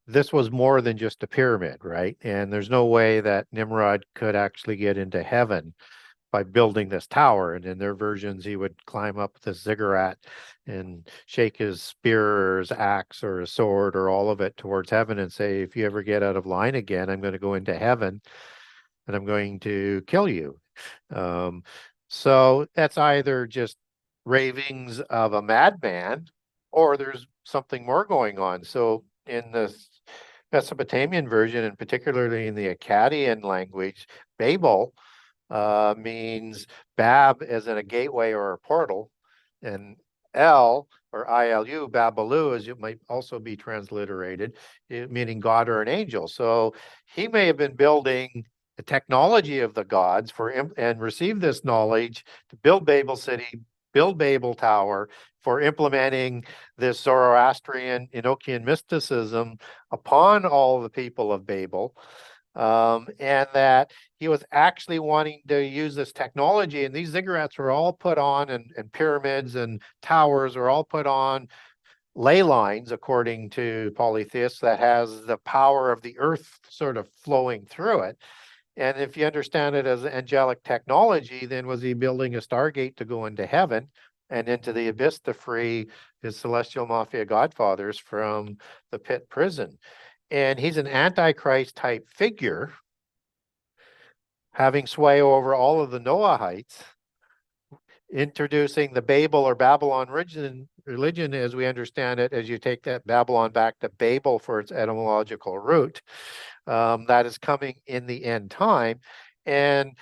this was more than just a pyramid, right? And there's no way that Nimrod could actually get into heaven by building this tower. And in their versions, he would climb up the ziggurat and shake his spear or his axe or his sword or all of it towards heaven and say, if you ever get out of line again, I'm going to go into heaven and I'm going to kill you. So that's either just ravings of a madman or there's something more going on. So in the Mesopotamian version, and particularly in the Akkadian language, Babel means Bab as in a gateway or a portal, and El or ILU, Babalu, as it might also be transliterated, meaning God or an angel. So he may have been building the technology of the gods and receive this knowledge to build Babel City, build Babel Tower for implementing this Zoroastrian Enochian mysticism upon all the people of Babel. And that he was actually wanting to use this technology, and these ziggurats were all put on, and pyramids and towers are all put on ley lines, according to polytheists, that has the power of the earth sort of flowing through it. And if you understand it as angelic technology, then was he building a stargate to go into heaven and into the abyss to free his celestial mafia godfathers from the pit prison? And he's an antichrist type figure, having sway over all of the Noahites, introducing the Babel or Babylon religion as we understand it, as you take that Babylon back to Babel for its etymological root, that is coming in the end time. And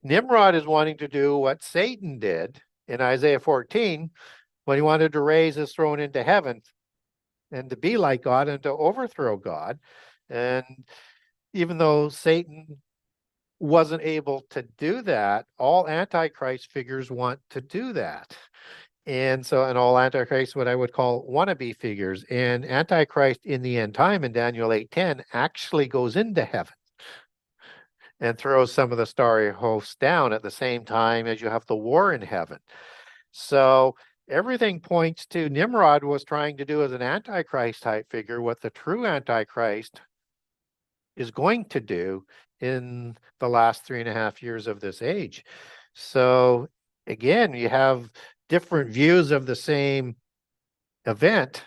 Nimrod is wanting to do what Satan did in Isaiah 14 when he wanted to raise his throne into heaven and to be like God and to overthrow God. And even though Satan wasn't able to do that, all Antichrist figures want to do that. And all Antichrist, what I would call wannabe figures. And Antichrist in the end time in Daniel 8:10 actually goes into heaven and throws some of the starry hosts down at the same time as you have the war in heaven. So everything points to Nimrod was trying to do as an Antichrist type figure what the true Antichrist is going to do in the last 3.5 years of this age. So again, you have different views of the same event,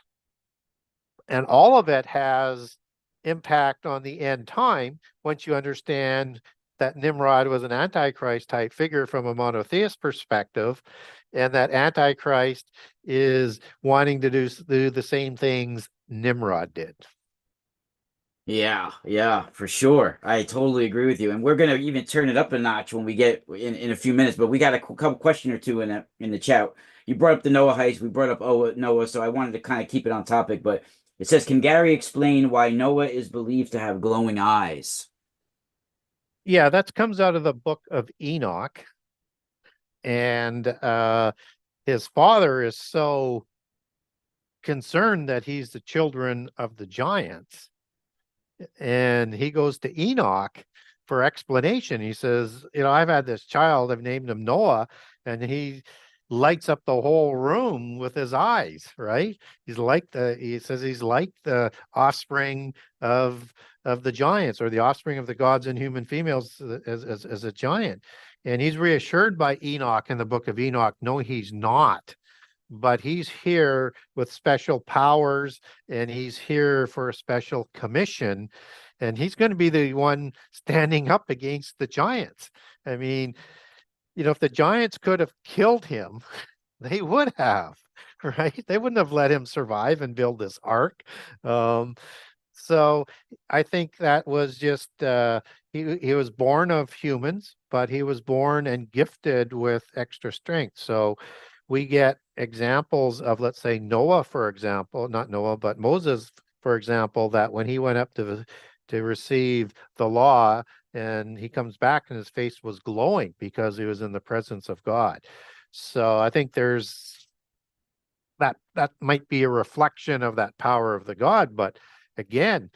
and all of it has impact on the end time once you understand that Nimrod was an Antichrist type figure from a monotheist perspective, and that Antichrist is wanting to do the same things Nimrod did. Yeah, for sure. I totally agree with you. And we're gonna even turn it up a notch when we get in a few minutes. But we got a couple question or two in the chat. You brought up the Noahites. We brought up Noah, so I wanted to kind of keep it on topic. But it says, can Gary explain why Noah is believed to have glowing eyes? Yeah, that comes out of the book of Enoch. And his father is so concerned that he's the children of the giants. And he goes to Enoch for explanation. He says, I've had this child, I've named him Noah, and he lights up the whole room with his eyes, right? He says he's like the offspring of the giants, or the offspring of the gods and human females as a giant. And he's reassured by Enoch in the book of Enoch. No, he's not. But he's here with special powers, and he's here for a special commission, and he's going to be the one standing up against the giants. I mean, if the giants could have killed him, they would have, right? They wouldn't have let him survive and build this ark. So I think that was just he was born of humans, but he was born and gifted with extra strength. So we get examples of, let's say, Noah, for example, not Noah, but Moses, for example, that when he went up to receive the law, and he comes back and his face was glowing because he was in the presence of God. So I think there's that might be a reflection of that power of the God, but again,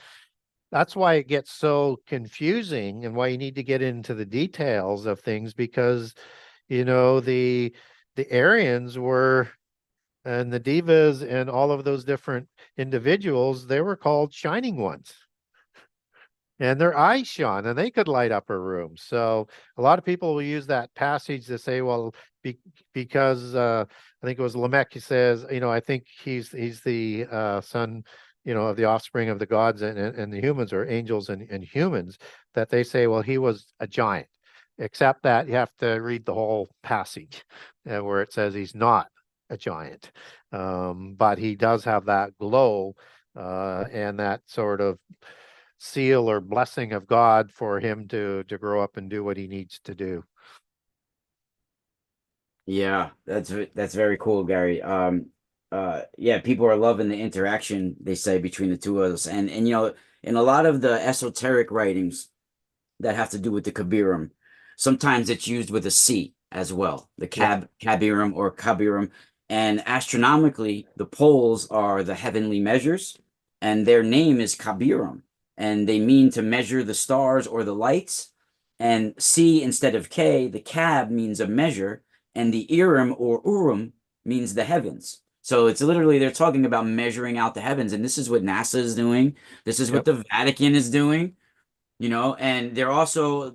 that's why it gets so confusing and why you need to get into the details of things, because the Aryans were, and the Devas and all of those different individuals, they were called shining ones, and their eyes shone and they could light up a room. So a lot of people will use that passage to say, well, because I think it was Lamech, he says, I think he's the son, of the offspring of the gods and the humans, or angels and humans, that they say, well, he was a giant, except that you have to read the whole passage where it says he's not a giant. But he does have that glow and that sort of seal or blessing of God for him to grow up and do what he needs to do. Yeah, that's very cool, Gary. Yeah, people are loving the interaction, they say, between the two of us. And in a lot of the esoteric writings that have to do with the Kabirim, sometimes it's used with a C as well, the Yep. Kabirim or Kabirim. And astronomically, the poles are the heavenly measures, and their name is Kabirim, and they mean to measure the stars or the lights. And C instead of K, the Kab means a measure, and the Irim or Urim means the heavens. So it's literally they're talking about measuring out the heavens, and this is what NASA is doing. This is what Yep. the Vatican is doing, and they're also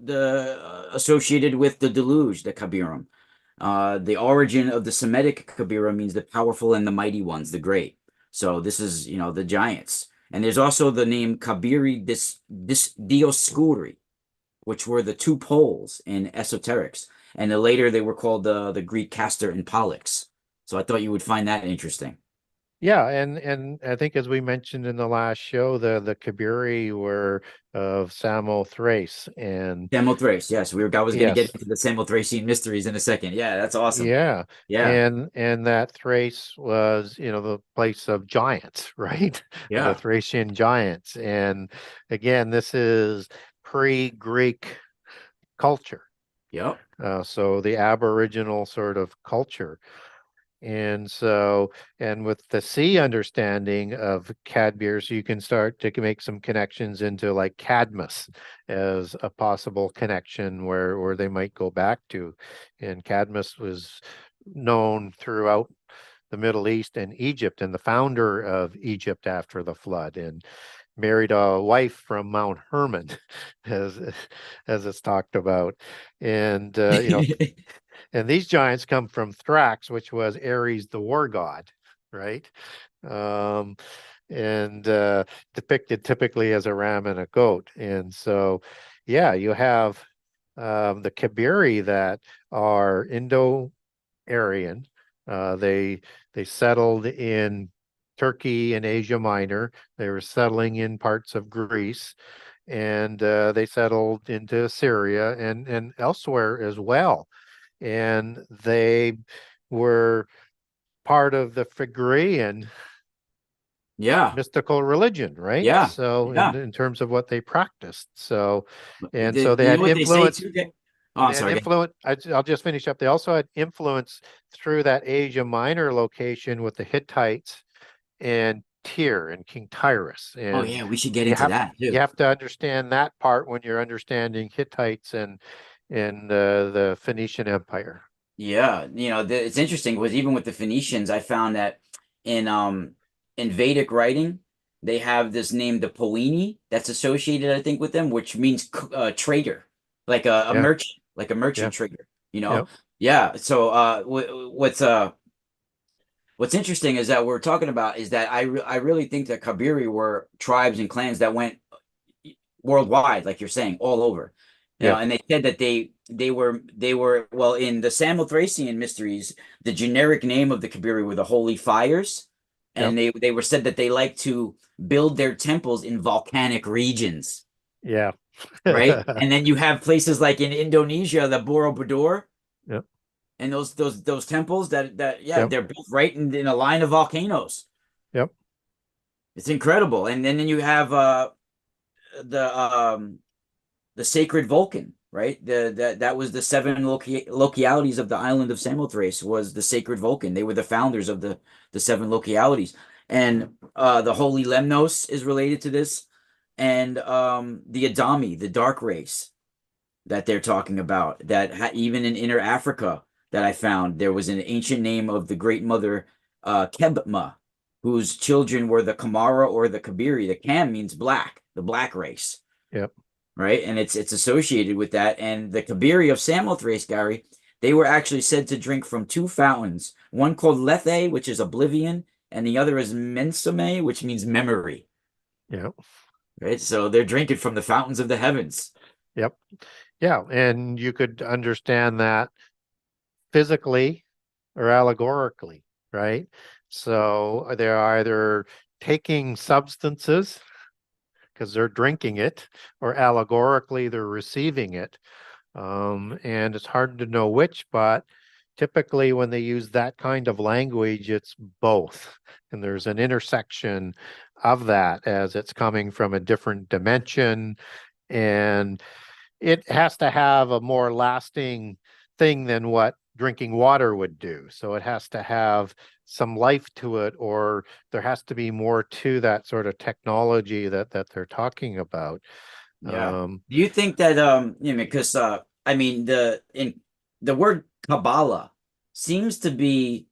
associated with the deluge, the Kabirim. The origin of the Semitic Kabira means the powerful and the mighty ones, the great. So this is, the giants. And there's also the name Kabiri Dioscuri, which were the two poles in esoterics. And then later they were called the Greek Castor and Pollux. So I thought you would find that interesting. Yeah, and I think, as we mentioned in the last show, the Kabiri were of Samothrace, and Samothrace, yes. I was going to get yes, into the Samothracian mysteries in a second. Yeah, that's awesome. yeah, Yeah, and that Thrace was, the place of giants, right? The yeah, Thracian giants, and again, this is pre-Greek culture, yep. so the Aboriginal sort of culture. And so, and with the C understanding of Cadbeers, you can start to make some connections into like Cadmus as a possible connection where they might go back to. And Cadmus was known throughout the Middle East and Egypt, and the founder of Egypt after the flood, and married a wife from Mount Hermon, as as it's talked about. And and these giants come from Thrax, which was Ares, the war god, right? Um, and depicted typically as a ram and a goat. And so, yeah, you have the Kabiri that are Indo-Aryan. They settled in Turkey and Asia Minor. They were settling in parts of Greece, and they settled into Syria and elsewhere as well, and they were part of the Phrygian Yeah, mystical religion, right? yeah, So yeah. in terms of what they practiced. So, and so they You know had what they say influence. too? Oh, I'm They had sorry. influence. I'll just finish up. They also had influence through that Asia Minor location with the Hittites and Tyre and King Tyrus. Oh, And yeah, we should get you into have that you too. have to understand that part when you're understanding Hittites and the Phoenician Empire. Yeah, it's interesting because even with the Phoenicians, I found that in um in Vedic writing, they have this name, the Poini, that's associated, I think, with them, which means trader, a Yeah, merchant, like a yeah, merchant trader. yeah. Yeah. So what's interesting is that we're talking about is that I really think that Kabiri were tribes and clans that went worldwide, like you're saying, all over. Yeah. And they said that they were well, in the Samothracian mysteries, the generic name of the Kabiri were the Holy Fires, and they were said that they like to build their temples in volcanic regions, Yeah. right? And then you have places like in Indonesia, the Borobudur, Yep. and those temples that yeah, Yep. they're built right in a line of volcanoes. Yep. It's incredible. And then you have the um the sacred Vulcan, right? That was the seven localities of the island of Samothrace was the sacred Vulcan. They were the founders of the seven localities. And the holy Lemnos is related to this. And the Adami, the dark race that they're talking about, that even in inner Africa that I found, there was an ancient name of the great mother Kebma, whose children were the Kamara or the Kabiri. The Kam means black, the black race. Yep. Right, and it's associated with that. And the Kabiri of Samothrace, Gary, they were actually said to drink from two fountains, one called Lethe, which is oblivion, and the other is Mensome, which means memory. Yep. Right, so they're drinking from the fountains of the heavens. Yep. Yeah, and you could understand that physically or allegorically, right? So they're either taking substances because they're drinking it, or allegorically they're receiving it. And it's hard to know which, but typically when they use that kind of language, it's both. And there's an intersection of that as it's coming from a different dimension. And it has to have a more lasting thing than what drinking water would do. So it has to have some life to it, or there has to be more to that sort of technology that they're talking about. Yeah. Do you think that because I mean the word Kabbalah seems to be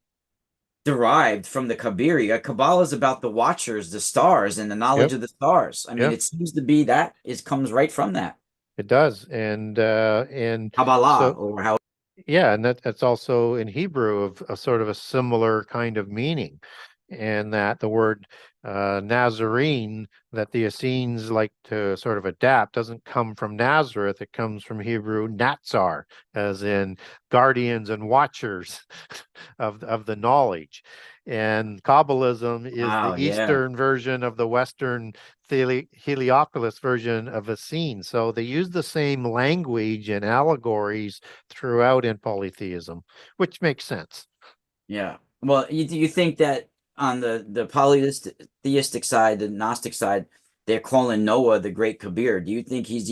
derived from the Kabiri. Kabbalah is about the watchers, the stars, and the knowledge Yep. of the stars. I mean, Yep. it seems to be that it comes right from that. It does. And Kabbalah, so or how yeah, and that's also in Hebrew of a sort of a similar kind of meaning. And that the word Nazarene that the Essenes like to sort of adapt doesn't come from Nazareth. It comes from Hebrew Natsar, as in guardians and watchers of the knowledge. And Kabbalism is wow, the yeah. Eastern version of the Western Heliopolis version of Essene. So they use the same language and allegories throughout in polytheism, which makes sense. Yeah. Well, you think that on the polytheistic side, the Gnostic side, they're calling Noah the Great Kabir. Do you think he's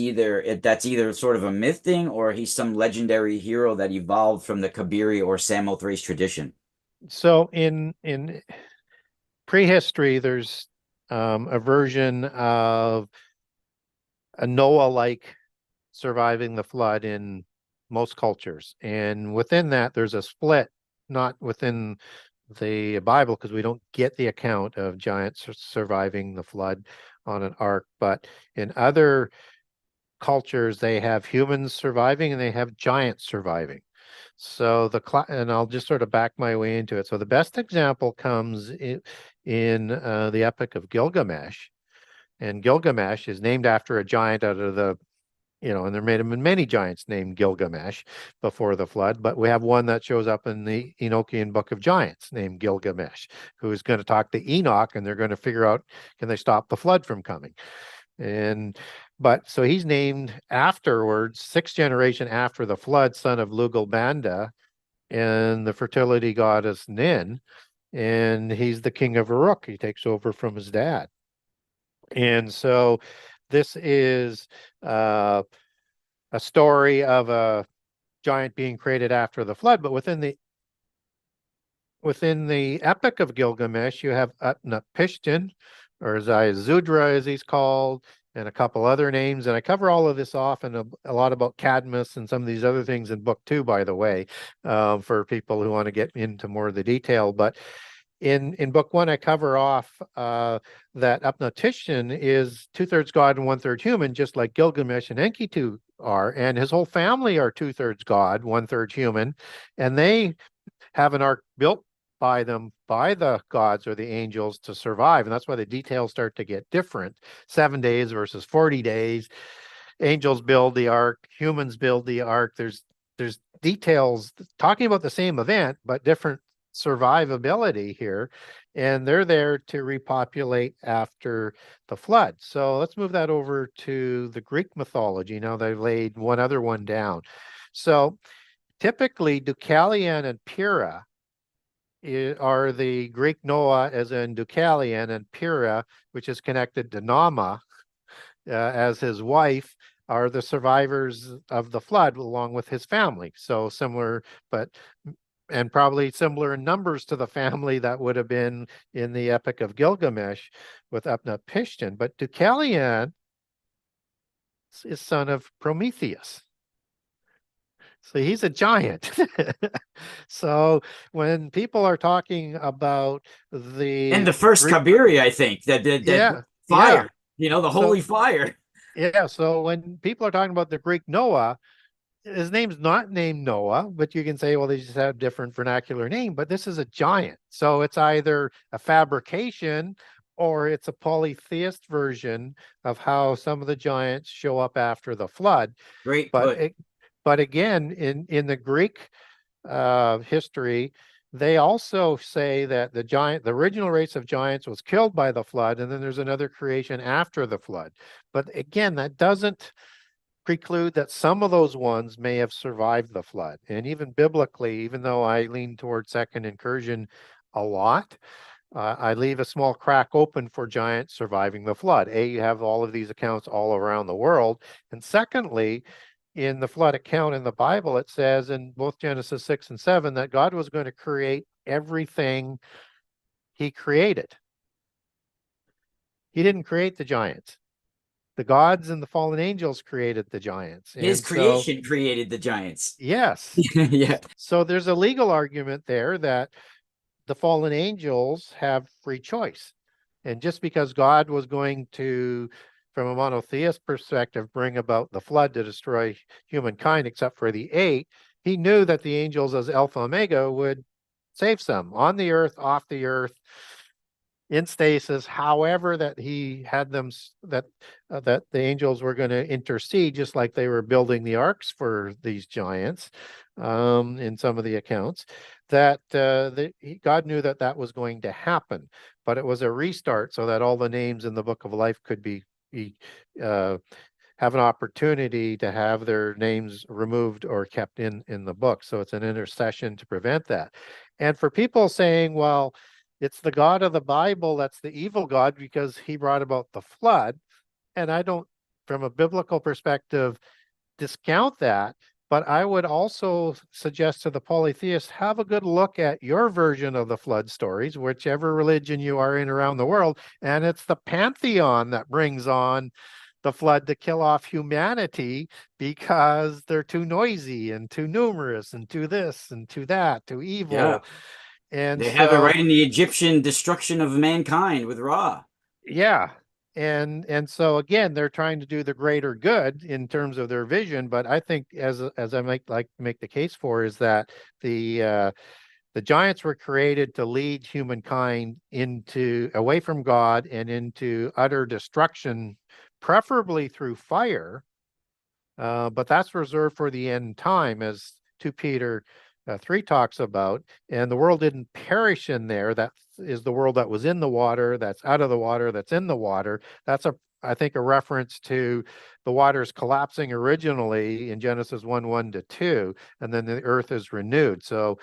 that's either sort of a myth thing, or he's some legendary hero that evolved from the Kabiri or Samothrace tradition? So in prehistory, there's a version of a Noah-like surviving the flood in most cultures. And within that, there's a split, not within the Bible, because we don't get the account of giants surviving the flood on an ark, but in other cultures, they have humans surviving and they have giants surviving. So and I'll just sort of back my way into it. So the best example comes in the Epic of Gilgamesh, and Gilgamesh is named after a giant out of the and there may have been many giants named Gilgamesh before the flood, but we have one that shows up in the Enochian Book of Giants named Gilgamesh, who is going to talk to Enoch, and they're going to figure out, can they stop the flood from coming? But so he's named afterwards, sixth generation after the flood, son of Lugalbanda and the fertility goddess Nin, and he's the king of Uruk. He takes over from his dad. And so this is a story of a giant being created after the flood, but within the Epic of Gilgamesh, you have Utnapishtim, or Zayazudra as he's called, and a couple other names. And I cover all of this off and a lot about Cadmus and some of these other things in book 2, by the way, for people who want to get into more of the detail. But in book 1, I cover off that Utnapishtim is 2/3 God and 1/3 human, just like Gilgamesh and Enkidu are, and his whole family are 2/3 God, 1/3 human, and they have an ark built by the gods or the angels to survive. And that's why the details start to get different. 7 days versus 40 days. Angels build the ark, humans build the ark. There's details talking about the same event, but different survivability here. and they're there to repopulate after the flood. So let's move that over to the Greek mythology. Now they've laid one other one down. So typically Deucalion and Pyrrha are the Greek Noah, as in Deucalion, and Pyrrha, which is connected to Nama as his wife, are the survivors of the flood along with his family. So similar, and probably similar in numbers to the family that would have been in the Epic of Gilgamesh with Utnapishtim. But Deucalion is son of Prometheus. So he's a giant. So when people are talking about And the first Kabiri, I think, that fire, the holy fire. Yeah, so when people are talking about the Greek Noah, his name's not named Noah, but you can say, well, they just have different vernacular name, but this is a giant. So it's either a fabrication or it's a polytheist version of how some of the giants show up after the flood. Great put. But again, in the Greek history, they also say that the original race of giants was killed by the flood, and then there's another creation after the flood. But again, that doesn't preclude that some of those ones may have survived the flood. And even biblically, even though I lean towards second incursion a lot, I leave a small crack open for giants surviving the flood. You have all of these accounts all around the world. And secondly, in the flood account in the Bible, it says in both Genesis 6 and 7 that God was going to create everything he created. He didn't create the giants. The gods and the fallen angels created the giants. His creation created the giants. Yes. Yeah. So there's a legal argument there that the fallen angels have free choice. And just because God was going to, from a monotheist perspective, bring about the flood to destroy humankind, except for the 8, he knew that the angels as Alpha Omega would save some on the earth, off the earth, in stasis, however that he had them, that the angels were going to intercede, just like they were building the arks for these giants in some of the accounts, that God knew that that was going to happen. But it was a restart so that all the names in the book of life could have an opportunity to have their names removed or kept in the book. So it's an intercession to prevent that. And for people saying, well, it's the God of the Bible that's the evil God because he brought about the flood. And I don't, from a biblical perspective, discount that. But I would also suggest to the polytheists, have a good look at your version of the flood stories, whichever religion you are in around the world. And it's the pantheon that brings on the flood to kill off humanity because they're too noisy and too numerous and too this and too that, too evil. Yeah. And they have it right in the Egyptian destruction of mankind with Ra. Yeah. And so again, they're trying to do the greater good in terms of their vision. But I think, as I might like to make the case for, is that the giants were created to lead humankind away from God and into utter destruction, preferably through fire. But that's reserved for the end time, as 2 Peter 3 talks about. And the world didn't perish in there. That is the world that was in the water, that's out of the water, that's in the water. That's I think a reference to the waters collapsing originally in Genesis 1:1-2, and then the earth is renewed. So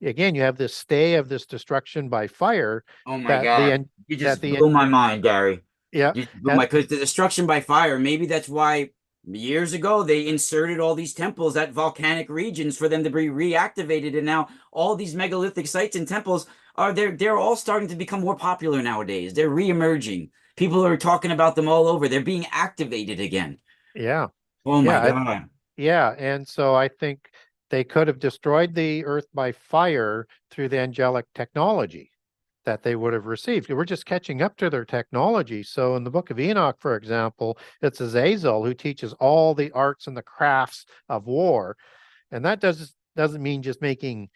again, you have this stay of this destruction by fire. Oh my God. You just blew my mind, Gary. Yeah. Because the destruction by fire, maybe that's why years ago they inserted all these temples at volcanic regions for them to be reactivated. And now all these megalithic sites and temples they're all starting to become more popular nowadays. They're re-emerging. People are talking about them all over. They're being activated again. Yeah. Oh my God. Yeah. And so I think they could have destroyed the earth by fire through the angelic technology that they would have received. We're just catching up to their technology. So in the book of Enoch, for example, it's Azazel who teaches all the arts and the crafts of war. And that doesn't mean just making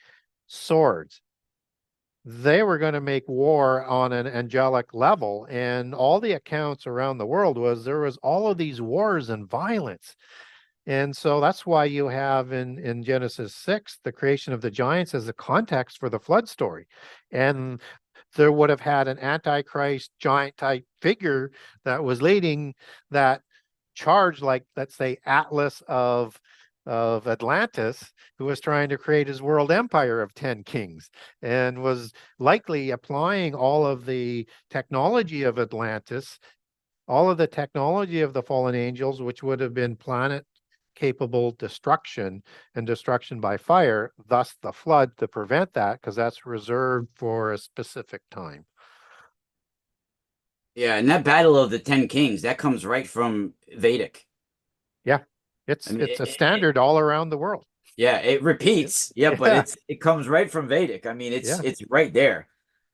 swords. They were going to make war on an angelic level. And all the accounts around the world there was all of these wars and violence. And so that's why you have in Genesis 6, the creation of the giants as a context for the flood story. And there would have had an Antichrist giant type figure that was leading that charge, like, let's say, Atlas of Atlantis, who was trying to create his world empire of 10 kings and was likely applying all of the technology of Atlantis, all of the technology of the fallen angels, which would have been planet capable destruction and destruction by fire, thus the flood, to prevent that, because that's reserved for a specific time. Yeah, and that battle of the 10 kings, that comes right from Vedic. Yeah, I mean, it's a standard all around the world. yeah, it repeats. Yeah, but Yeah, it comes right from Vedic. I mean, yeah, it's right there.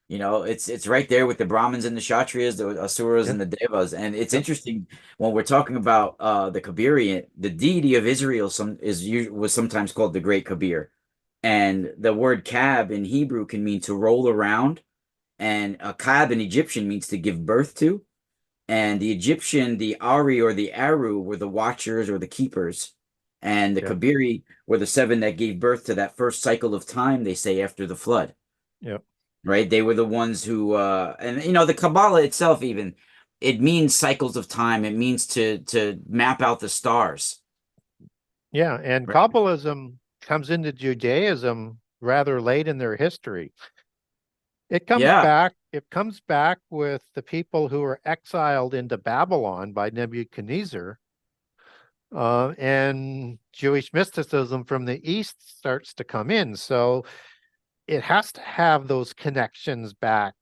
You know, it's right there with the Brahmins and the Kshatriyas, the Asuras yeah, and the Devas. And it's yeah, interesting when we're talking about the Kabiri, the deity of Israel was sometimes called the Great Kabir. And the word Kab in Hebrew can mean to roll around, and a Kab in Egyptian means to give birth to. And the Egyptian, the Ari or the Aru were the watchers or the keepers. And the yeah, Kabiri were the seven that gave birth to that first cycle of time, they say, after the flood. yeah. Right? They were the ones who and you know, the Kabbalah itself, even, it means cycles of time. It means to map out the stars. Yeah, and Right. Kabbalism comes into Judaism rather late in their history. Yeah. It comes back with the people who were exiled into Babylon by Nebuchadnezzar, and Jewish mysticism from the East starts to come in. So it has to have those connections back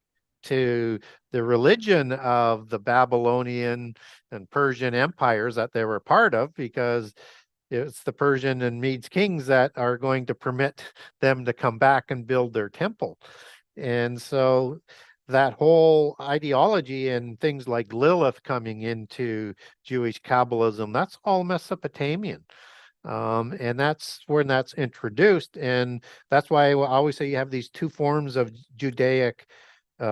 to the religion of the Babylonian and Persian empires that they were part of, because it's the Persian and Medes kings that are going to permit them to come back and build their temple. And so that whole ideology and things like Lilith coming into Jewish Kabbalism, that's all Mesopotamian. And that's when that's introduced. And that's why I always say you have these two forms of Judaic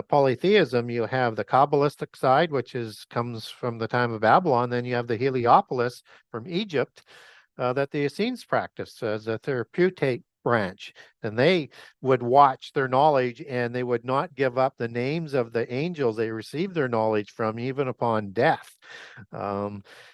polytheism. You have the Kabbalistic side, which comes from the time of Babylon. Then you have the Heliopolis from Egypt, that the Essenes practiced as a therapeutic branch. And they would watch their knowledge, and they would not give up the names of the angels they received their knowledge from, even upon death.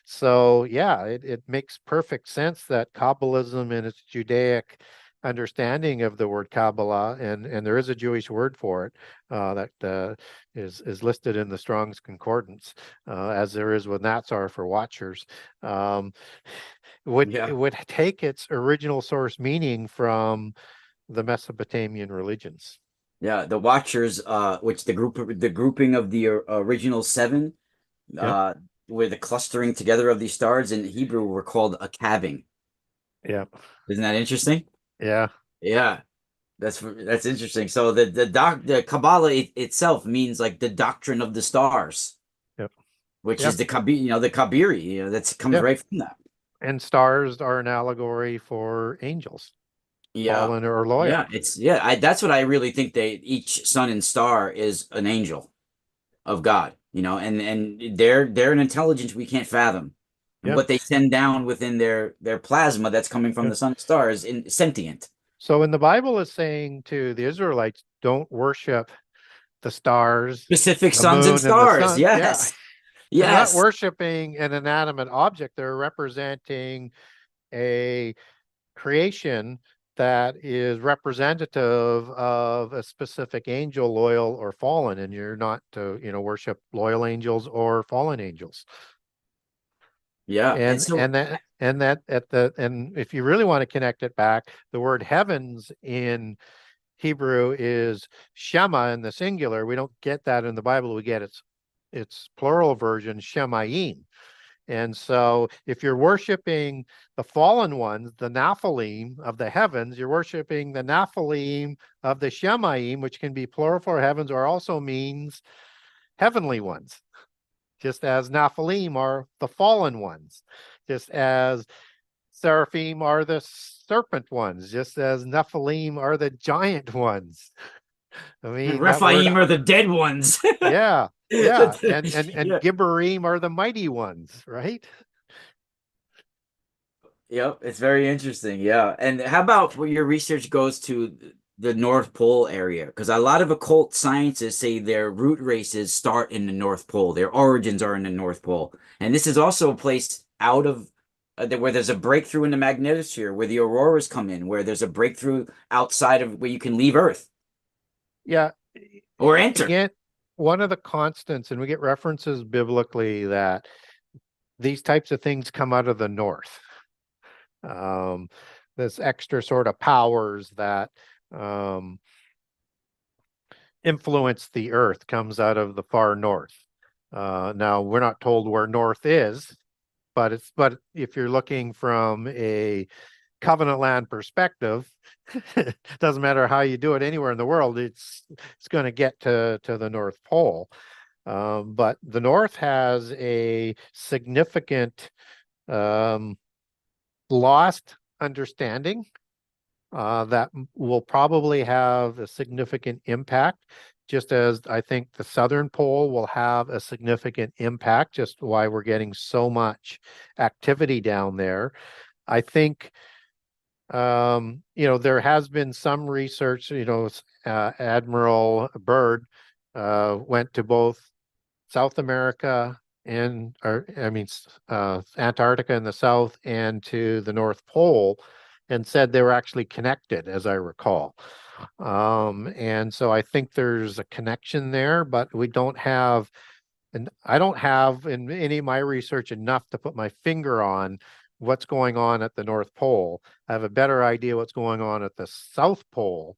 So yeah, it makes perfect sense that Kabbalism and its Judaic understanding of the word Kabbalah, and there is a Jewish word for it, that is listed in the Strong's Concordance, as there is with Natsar for watchers. It Yeah. would take its original source meaning from the Mesopotamian religions. Yeah. The Watchers, which the grouping of the original seven, Yeah, uh, where the clustering together of these stars in Hebrew were called a calving. yeah, Isn't that interesting? yeah, Yeah. That's interesting. So the Kabbalah itself means like the doctrine of the stars, yeah, which yeah, is the Kabir, the Kabiri, that comes yeah. right from that. And stars are an allegory for angels, Yeah. fallen or loyal. That's what I really think, each sun and star is an angel of God, and they're an intelligence we can't fathom. And Yeah, what they send down within their plasma that's coming from yeah. the sun and stars in sentient. So when the Bible is saying to the Israelites, don't worship the stars, Specific the suns and moon, and the stars. sun, yeah, Yes. they're not Yes. worshiping an inanimate object. They're representing a creation that is representative of a specific angel, loyal or fallen, and you're not to, worship loyal angels or fallen angels. Yeah. And And so, and that and that at the and if you really want to connect it back, the word heavens in Hebrew is Shema in the singular. We don't get that in the Bible. We get its plural version, Shemayim. And so if you're worshiping the fallen ones, the Nephilim of the heavens, you're worshiping the Nephilim of the Shemayim, which can be plural for heavens or also means heavenly ones, just as Nephilim are the fallen ones, just as Seraphim are the serpent ones, just as Nephilim are the giant ones. I mean, that word, Rephaim are the dead ones. yeah, yeah. And Yeah. Gibborim are the mighty ones, right? Yep, it's very interesting. Yeah. And how about where your research goes to the North Pole area, because a lot of occult scientists say their root races start in the North Pole. Their origins are in the North Pole. And this is also a place out of where there's a breakthrough in the magnetosphere, where the auroras come in, where there's a breakthrough outside of where you can leave Earth Yeah. or enter. Again, one of the constants, and we get references biblically that these types of things come out of the north. This extra sort of powers that influence the earth comes out of the far north. Now, we're not told where north is, but if you're looking from a covenant land perspective, it doesn't matter how you do it anywhere in the world, it's going to get to the North Pole. But the North has a significant lost understanding that will probably have a significant impact, just as I think the Southern Pole will have a significant impact, just why we're getting so much activity down there. I think, there has been some research, Admiral Byrd went to both South America Antarctica in the south and to the North Pole, and said they were actually connected, as I recall. And so I think there's a connection there, but we don't have, and I don't have in any of my research enough to put my finger on what's going on at the North Pole. I have a better idea what's going on at the South Pole,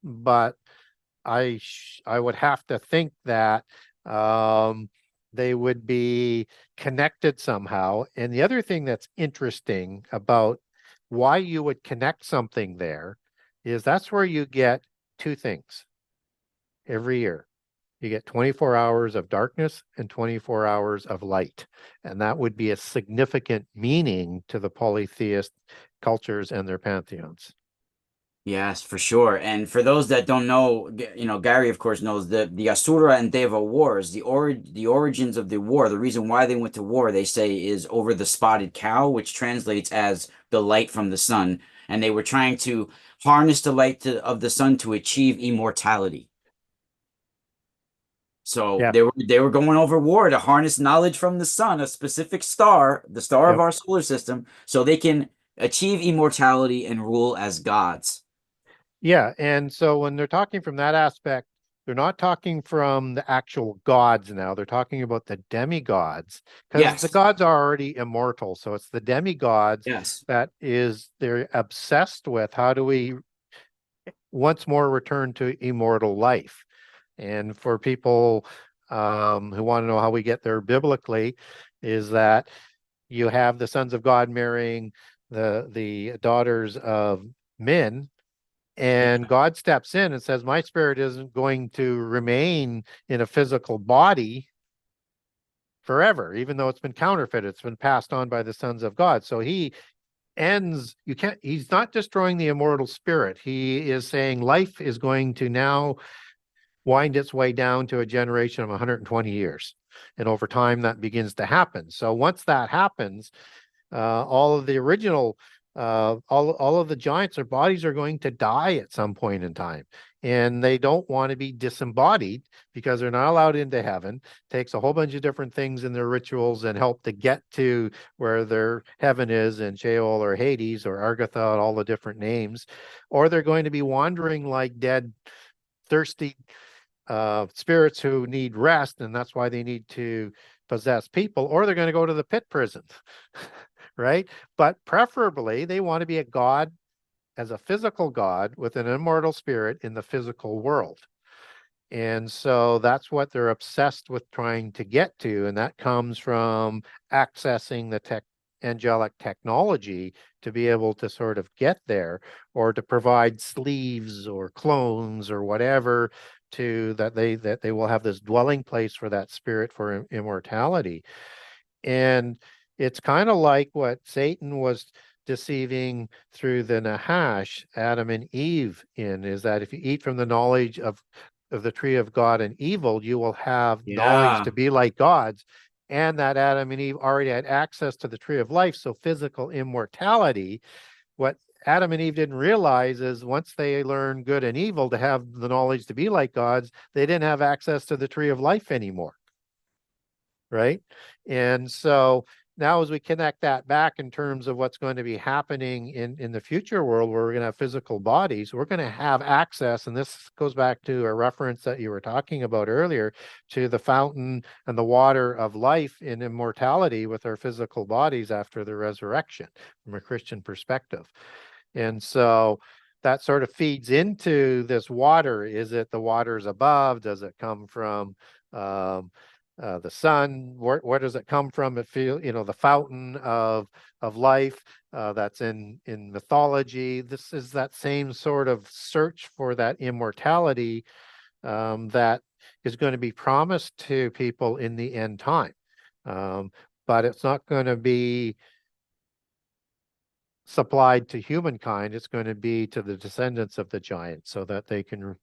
but I would have to think that they would be connected somehow. And the other thing that's interesting about why you would connect something there is that's where you get two things every year. You get 24 hours of darkness and 24 hours of light. And that would be a significant meaning to the polytheist cultures and their pantheons. Yes, for sure. And for those that don't know, Gary, of course, knows the Asura and Deva wars, the origins of the war, the reason why they went to war, they say, is over the spotted cow, which translates as the light from the sun. And they were trying to harness the light of the sun to achieve immortality. So Yeah. they were going over war to harness knowledge from the sun, a specific star, the star of Yep. our solar system, so they can achieve immortality and rule as gods. Yeah, and so when they're talking from that aspect, they're not talking from the actual gods now. They're talking about the demigods, because the Yes. gods are already immortal. So it's the demigods Yes. that they're obsessed with. How do we once more return to immortal life? And for people who want to know how we get there biblically, is that you have the sons of God marrying the daughters of men. And God steps in and says, my spirit isn't going to remain in a physical body forever, even though it's been counterfeited. It's been passed on by the sons of God. So he's not destroying the immortal spirit. He is saying life is going to now wind its way down to a generation of 120 years. And over time, that begins to happen. So once that happens, all of the original all of the giants, their bodies are going to die at some point in time, and they don't want to be disembodied because they're not allowed into heaven. It takes a whole bunch of different things in their rituals and help to get to where their heaven is in Sheol or Hades or Argatha, all the different names, or they're going to be wandering like dead, thirsty spirits who need rest, and that's why they need to possess people, or they're going to go to the pit prison. Right? But preferably, they want to be a god as a physical god with an immortal spirit in the physical world. And so that's what they're obsessed with trying to get to. And that comes from accessing the angelic technology to be able to sort of get there, or to provide sleeves or clones or whatever that they will have this dwelling place for that spirit for immortality. And it's kind of like what Satan was deceiving through the Nahash, Adam and Eve, is that if you eat from the knowledge of the tree of God and evil, you will have knowledge to be like gods. And that Adam and Eve already had access to the tree of life, so physical immortality. What Adam and Eve didn't realize is once they learned good and evil to have the knowledge to be like gods, they didn't have access to the tree of life anymore. Right. And so now as we connect that back in terms of what's going to be happening in the future world where we're going to have physical bodies, we're going to have access. And this goes back to a reference that you were talking about earlier to the fountain and the water of life in immortality with our physical bodies after the resurrection from a Christian perspective. And so that sort of feeds into this water. Is it the waters above? Does it come from the sun? Where does it come from? It feel, the fountain of life that's in mythology. This is that same sort of search for that immortality that is going to be promised to people in the end time. But it's not going to be supplied to humankind. It's going to be to the descendants of the giants so that they can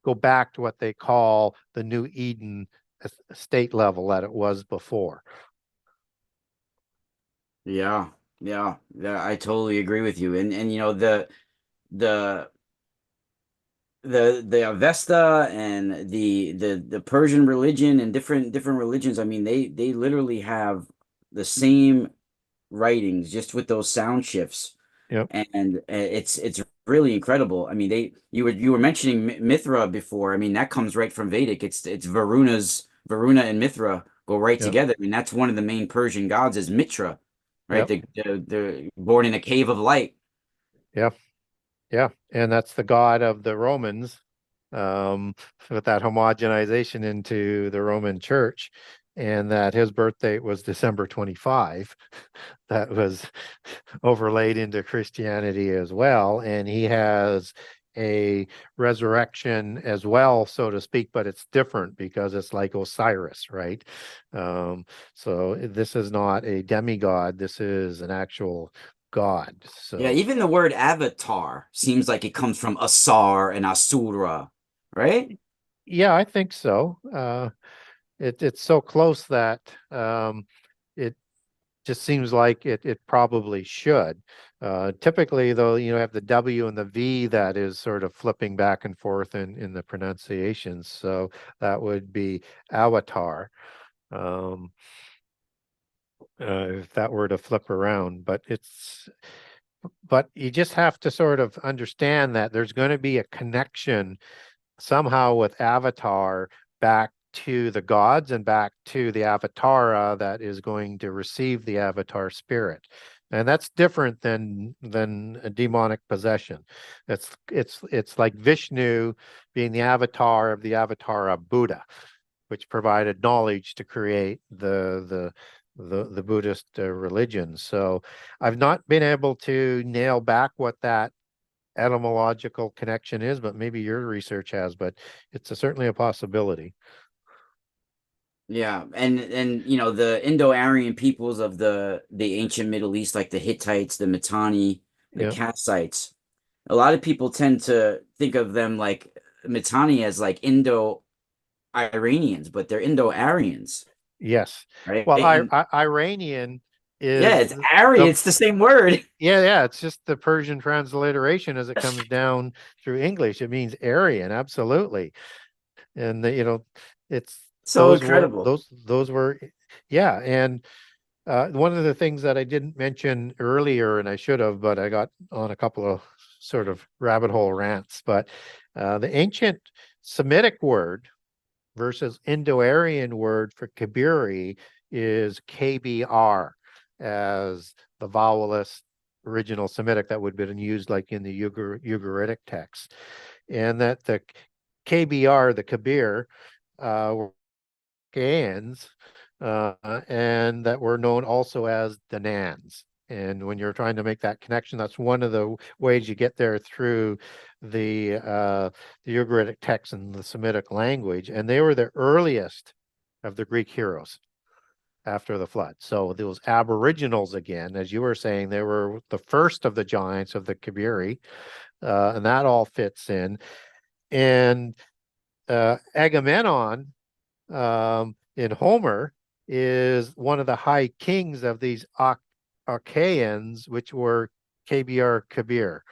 go back to what they call the New Eden state level that it was before. Yeah, I totally agree with you. And the Avesta and the Persian religion and different religions, I mean, they literally have the same writings just with those sound shifts. Yep. And it's really incredible. I mean, you were mentioning Mithra before. I mean, that comes right from Vedic. It's Varuna and Mithra go right Yep. together. I mean, that's one of the main Persian gods is Mithra, right? Yep. The born in a cave of light. Yeah. Yeah. And that's the god of the Romans, with that homogenization into the Roman church, and that his birth date was December 25. That was overlaid into Christianity as well. And he has a resurrection as well, so to speak, but it's different because it's like Osiris, right? So this is not a demigod. This is an actual god. So Yeah, even the word avatar seems like it comes from Asar and Asura, right? yeah, I think so. It's so close that it just seems like it probably should. Typically, though, you have the W and the V that is sort of flipping back and forth in the pronunciations. So that would be avatar, if that were to flip around. But you just have to sort of understand that there's going to be a connection somehow with avatar back to the gods and back to the avatara that is going to receive the avatar spirit. And that's different than a demonic possession. It's like Vishnu being the avatar of the avatara Buddha, which provided knowledge to create the Buddhist religion. So I've not been able to nail back what that etymological connection is, but maybe your research has, but it's certainly a possibility. Yeah, and the Indo-Aryan peoples of the ancient Middle East, like the Hittites, the Mitanni, the Yeah. Kassites. A lot of people tend to think of them like Mitanni as like Indo-Iranians, but they're Indo-Aryans, Yes. right? Well, And Iranian yeah, is it's Aryan. It's the same word. yeah, it's just the Persian transliteration as it comes down through English. It means Aryan, absolutely. And it's So incredible. those were yeah. And one of the things that I didn't mention earlier, and I should have, but I got on a couple of sort of rabbit hole rants, but the ancient Semitic word versus Indo-Aryan word for Kabiri is KBR as the vowelless original Semitic that would have been used like in the Ugaritic text. And that the KBR, the Kabir, were Gans, and that were known also as Danans. And when you're trying to make that connection, that's one of the ways you get there through the Ugaritic text and the Semitic language. And they were the earliest of the Greek heroes after the flood. So those aboriginals, again, as you were saying, they were the first of the giants of the Kabiri, and that all fits in. And Agamemnon in Homer is one of the high kings of these Achaeans, which were KBR Kabir.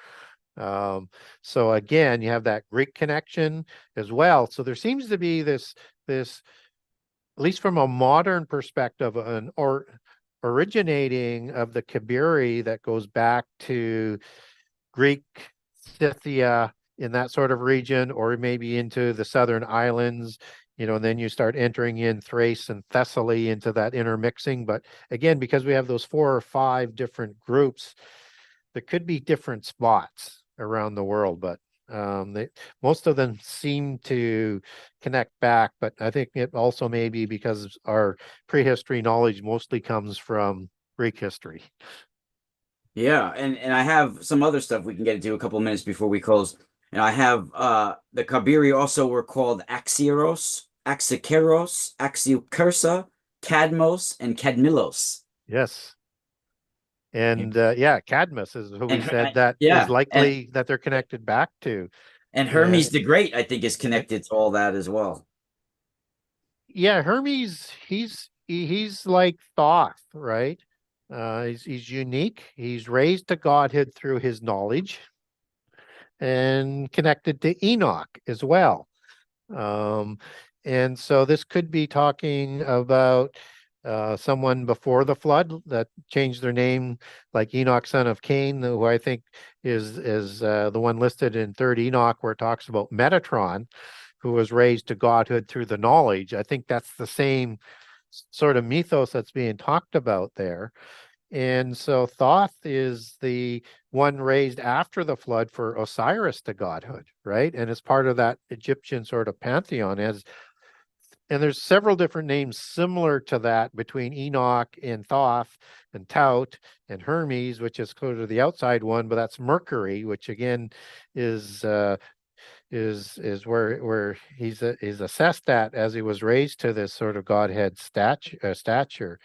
So again, you have that Greek connection as well. So there seems to be this, at least from a modern perspective, originating of the Kabiri that goes back to Greek Scythia in that sort of region, or maybe into the southern islands, and then you start entering in Thrace and Thessaly into that intermixing. But again, because we have those 4 or 5 different groups, there could be different spots around the world, but most of them seem to connect back. But I think it also may be because our prehistory knowledge mostly comes from Greek history. Yeah, and I have some other stuff we can get into a couple of minutes before we close. And I have the Kabiri also were called Axieros, Axikeros, Axiukersa, Cadmos, and Cadmilos. Yes. And yeah, Cadmus is who we said that yeah, is likely that they're connected back to. And Hermes the Great, I think, is connected to all that as well. Yeah, Hermes, he's like Thoth, right? He's unique. He's raised to godhood through his knowledge and connected to Enoch as well. And so this could be talking about someone before the flood that changed their name, like Enoch, son of Cain, who I think is the one listed in 3rd Enoch, where it talks about Metatron, who was raised to godhood through the knowledge. I think that's the same sort of mythos that's being talked about there. And so Thoth is the one raised after the flood for Osiris to godhood, right? And it's part of that Egyptian sort of pantheon. And there's several different names similar to that between Enoch and Thoth and Tout and Hermes, which is closer to the outside one, but that's Mercury, which again is where he's assessed at as he was raised to this sort of godhead stature.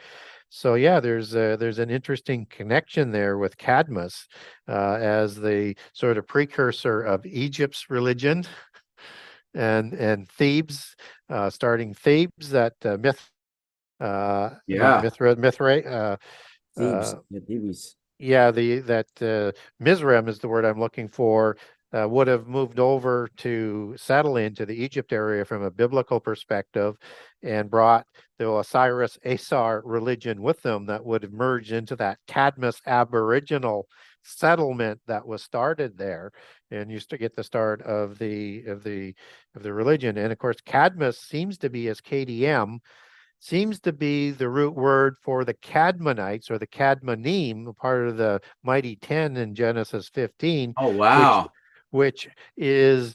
So yeah, there's an interesting connection there with Cadmus as the sort of precursor of Egypt's religion, and Thebes, starting Thebes, that Mithra, Thebes, Thebes. Yeah, that Mizraim is the word I'm looking for. Would have moved over to settle into the Egypt area from a biblical perspective, and brought the Osiris Asar religion with them that would have merged into that Cadmus Aboriginal settlement that was started there, and used to get the start of the religion. And of course, Cadmus seems to be, as KDM, seems to be the root word for the Cadmonites, or the Cadmonim, part of the Mighty Ten in Genesis 15. Oh, wow. Which is,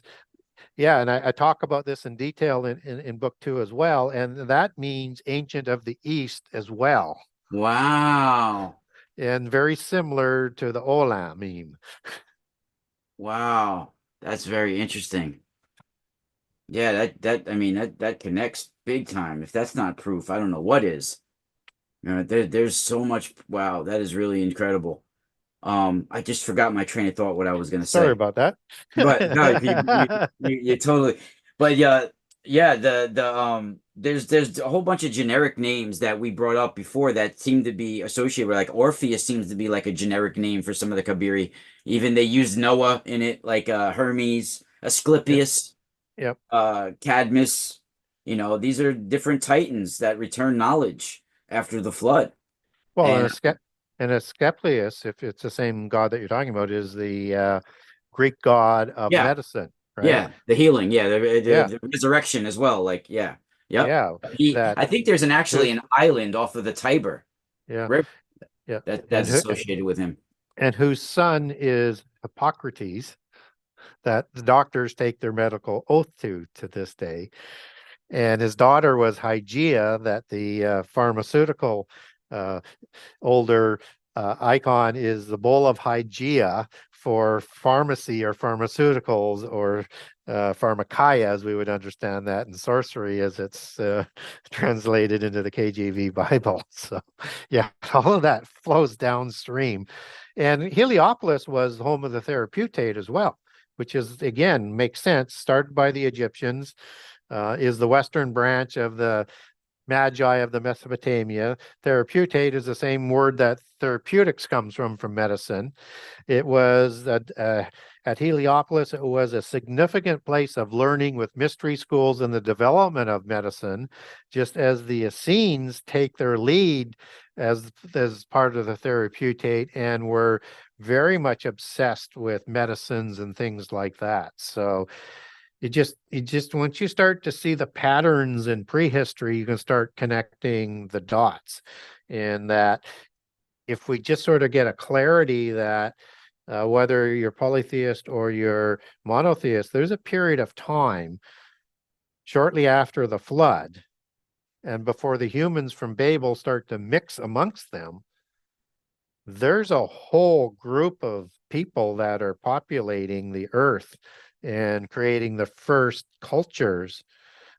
yeah, and I talk about this in detail in book 2 as well, and that means ancient of the East as well. Wow. And very similar to the Olamim. Wow, that's very interesting. Yeah, that connects big time. If that's not proof, I don't know what is. There's so much. Wow, that is really incredible. I just forgot my train of thought, what I was going to say. Sorry about that. But no, you totally. But yeah, there's a whole bunch of generic names that we brought up before that seem to be associated with, like Orpheus seems to be like a generic name for some of the Kabiri. Even they used Noah in it, like Hermes, Asclepius, Yep. Cadmus. These are different titans that return knowledge after the flood. Well, and Asclepius, if it's the same god that you're talking about, is the Greek god of medicine, right? Yeah, the healing, the resurrection as well. Like, yeah. I think there's actually an island off of the Tiber. Yeah. That's associated with him. And whose son is Hippocrates, that the doctors take their medical oath to this day. And his daughter was Hygeia, that the pharmaceutical older icon is the bowl of Hygeia for pharmacy or pharmaceuticals, or pharmakia, as we would understand that, and sorcery as it's translated into the KJV Bible. So yeah, all of that flows downstream. And Heliopolis was home of the therapeutate as well, which is, again, makes sense, started by the Egyptians, is the western branch of the Magi of the Mesopotamia. Therapeutate is the same word that therapeutics comes from medicine. It was at Heliopolis, it was a significant place of learning with mystery schools and the development of medicine, just as the Essenes take their lead as part of the therapeutate and were very much obsessed with medicines and things like that. So it just once you start to see the patterns in prehistory, you can start connecting the dots. And that if we just sort of get a clarity that whether you're polytheist or you're monotheist, there's a period of time shortly after the flood and before the humans from Babel start to mix amongst them, there's a whole group of people that are populating the earth and creating the first cultures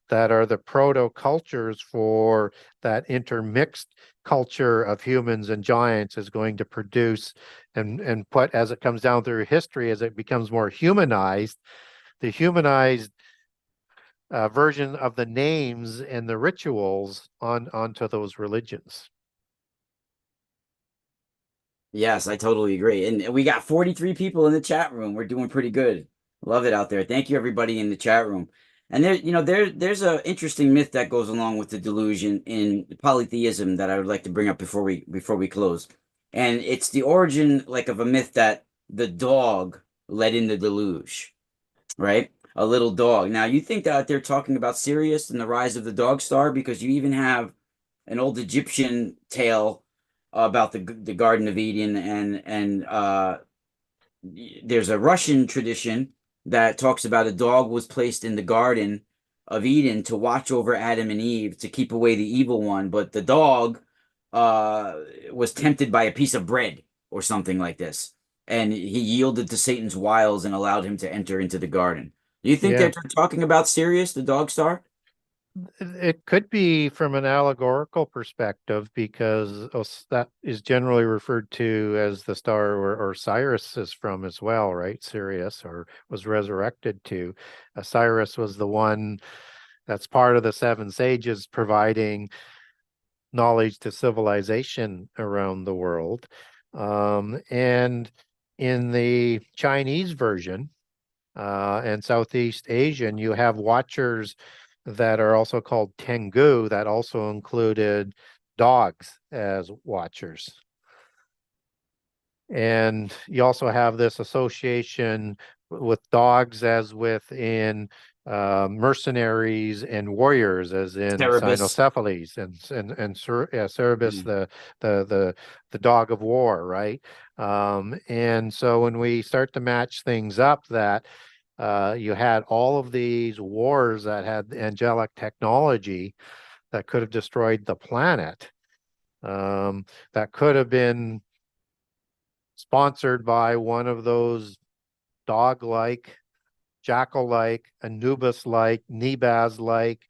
that are the proto-cultures for that intermixed culture of humans and giants is going to produce and put, as it comes down through history, as it becomes more humanized, the humanized version of the names and the rituals onto those religions. Yes, I totally agree. And we got 43 people in the chat room. We're doing pretty good. Love it out there. Thank you everybody in the chat room. And there's a interesting myth that goes along with the delusion in polytheism that I would like to bring up before we close. And it's the origin like of a myth that the dog led in the deluge, right? A little dog. Now you think that they're talking about Sirius and the rise of the dog star because you even have an old Egyptian tale about the Garden of Eden, and there's a Russian tradition that talks about a dog was placed in the Garden of Eden to watch over Adam and Eve to keep away the evil one, but the dog was tempted by a piece of bread or something like this, and he yielded to Satan's wiles and allowed him to enter into the garden. Do you think Yeah. they're talking about Sirius, the dog star? It could be from an allegorical perspective because that is generally referred to as the star or Cyrus is from as well, right? Sirius, or was resurrected to. Cyrus was the one that's part of the seven sages providing knowledge to civilization around the world. And in the Chinese version and Southeast Asian, you have watchers that are also called Tengu that also included dogs as watchers. And you also have this association with dogs as within mercenaries and warriors, as in Cerberus. cynocephalus and Cerberus, the dog of war, right? And so when we start to match things up, that you had all of these wars that had angelic technology that could have destroyed the planet, that could have been sponsored by one of those dog-like, jackal-like, Anubis-like, Nebaz-like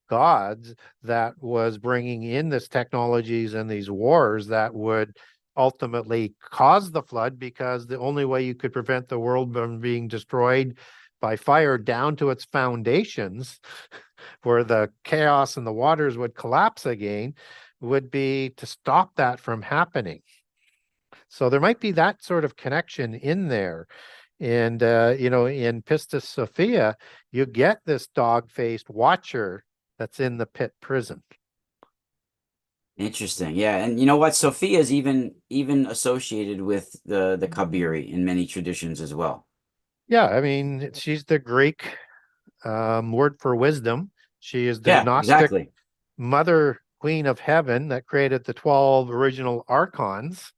gods that was bringing in this technologies and these wars that would ultimately cause the flood, because the only way you could prevent the world from being destroyed by fire down to its foundations, where the chaos and the waters would collapse again, would be to stop that from happening. So there might be that sort of connection in there. And, in Pistis Sophia, you get this dog-faced watcher that's in the pit prison. Interesting. Yeah. And you know what? Sophia is even associated with the Kabiri in many traditions as well. Yeah, I mean, she's the Greek word for wisdom. She is the Yeah, Gnostic exactly. mother queen of heaven that created the 12 original archons.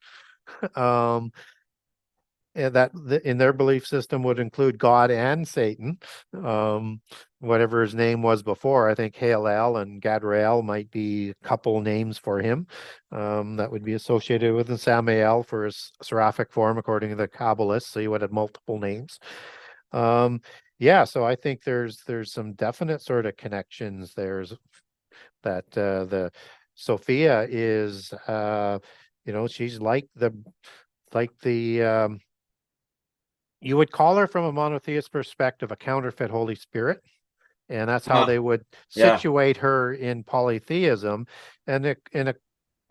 And that in their belief system would include God and Satan, whatever his name was before. I think Halel and Gadrael might be a couple names for him that would be associated with, and Samael for his seraphic form, according to the Kabbalists. So you would have multiple names. Yeah, so I think there's some definite sort of connections. There's that the Sophia is, she's like the you would call her, from a monotheist perspective, a counterfeit Holy Spirit. And that's how they would situate her in polytheism, and an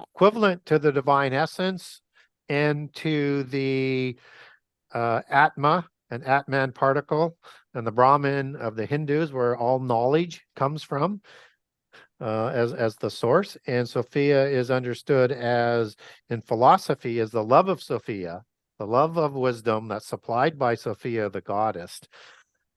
equivalent to the divine essence and to the Atma, an Atman particle, and the Brahman of the Hindus, where all knowledge comes from, as the source. And Sophia is understood as, in philosophy, as the love of Sophia, the love of wisdom that's supplied by Sophia, the goddess.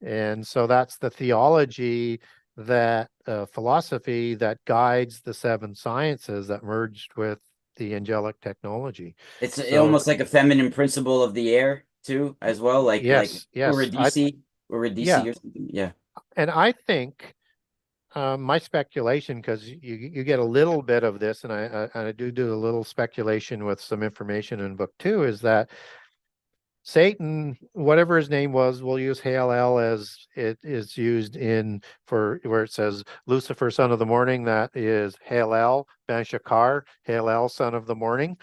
And so that's the theology, that philosophy that guides the seven sciences that merged with the angelic technology. It's almost like a feminine principle of the air too, as well, like yes, Eurydice or something. Yeah. And I think my speculation, because you get a little bit of this, and I do a little speculation with some information in book 2, is that Satan, whatever his name was, we'll use Halel as it is used in, for where it says Lucifer, son of the morning. That is Halel ben Shakar, Halel, son of the morning,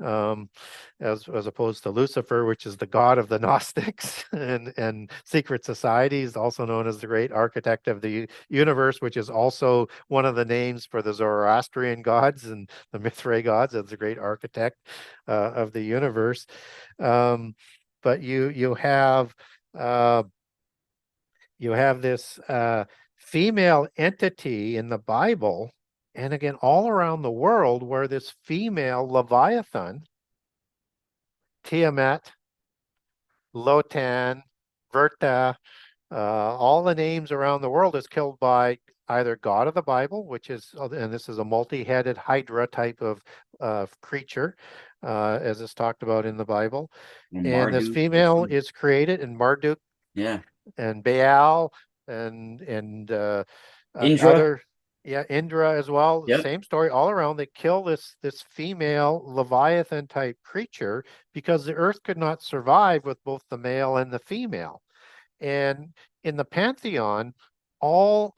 as opposed to Lucifer, which is the god of the Gnostics and secret societies, also known as the great architect of the universe, which is also one of the names for the Zoroastrian gods and the Mithra gods, as the great architect of the universe. But you have this female entity in the Bible, and again all around the world, where this female Leviathan, Tiamat, Lotan, Verta, all the names around the world, is killed by either God of the Bible, which is, and this is a multi-headed Hydra type of creature, as is talked about in the Bible. And this female is created, in Marduk, and Baal, and Indra. Other, Indra as well. Same story all around. They kill this female Leviathan type creature because the earth could not survive with both the male and the female. And in the pantheon, all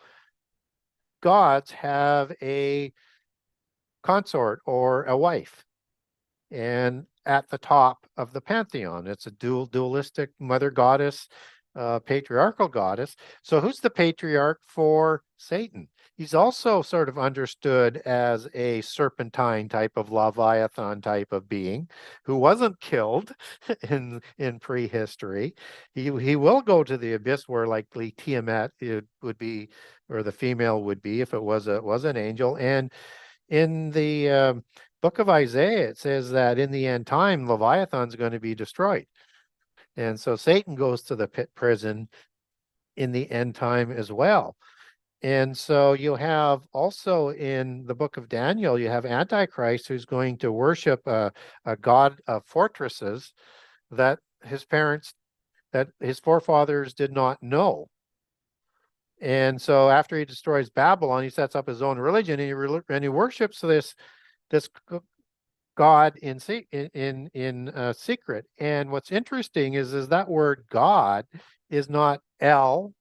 gods have a consort or a wife. And at the top of the pantheon, it's a dualistic mother goddess, patriarchal goddess. So who's the patriarch for Satan? He's also sort of understood as a serpentine type of Leviathan type of being who wasn't killed in prehistory. He will go to the abyss, where likely Tiamat would be, or the female would be, if it was an angel. And in the book of Isaiah, it says that in the end time, Leviathan's going to be destroyed. And so Satan goes to the pit prison in the end time as well. And so you have also in the book of Daniel, you have Antichrist, who's going to worship a god of fortresses that his forefathers did not know. And so after he destroys Babylon, he sets up his own religion, and he worships this God in secret. And what's interesting is that word God is not El,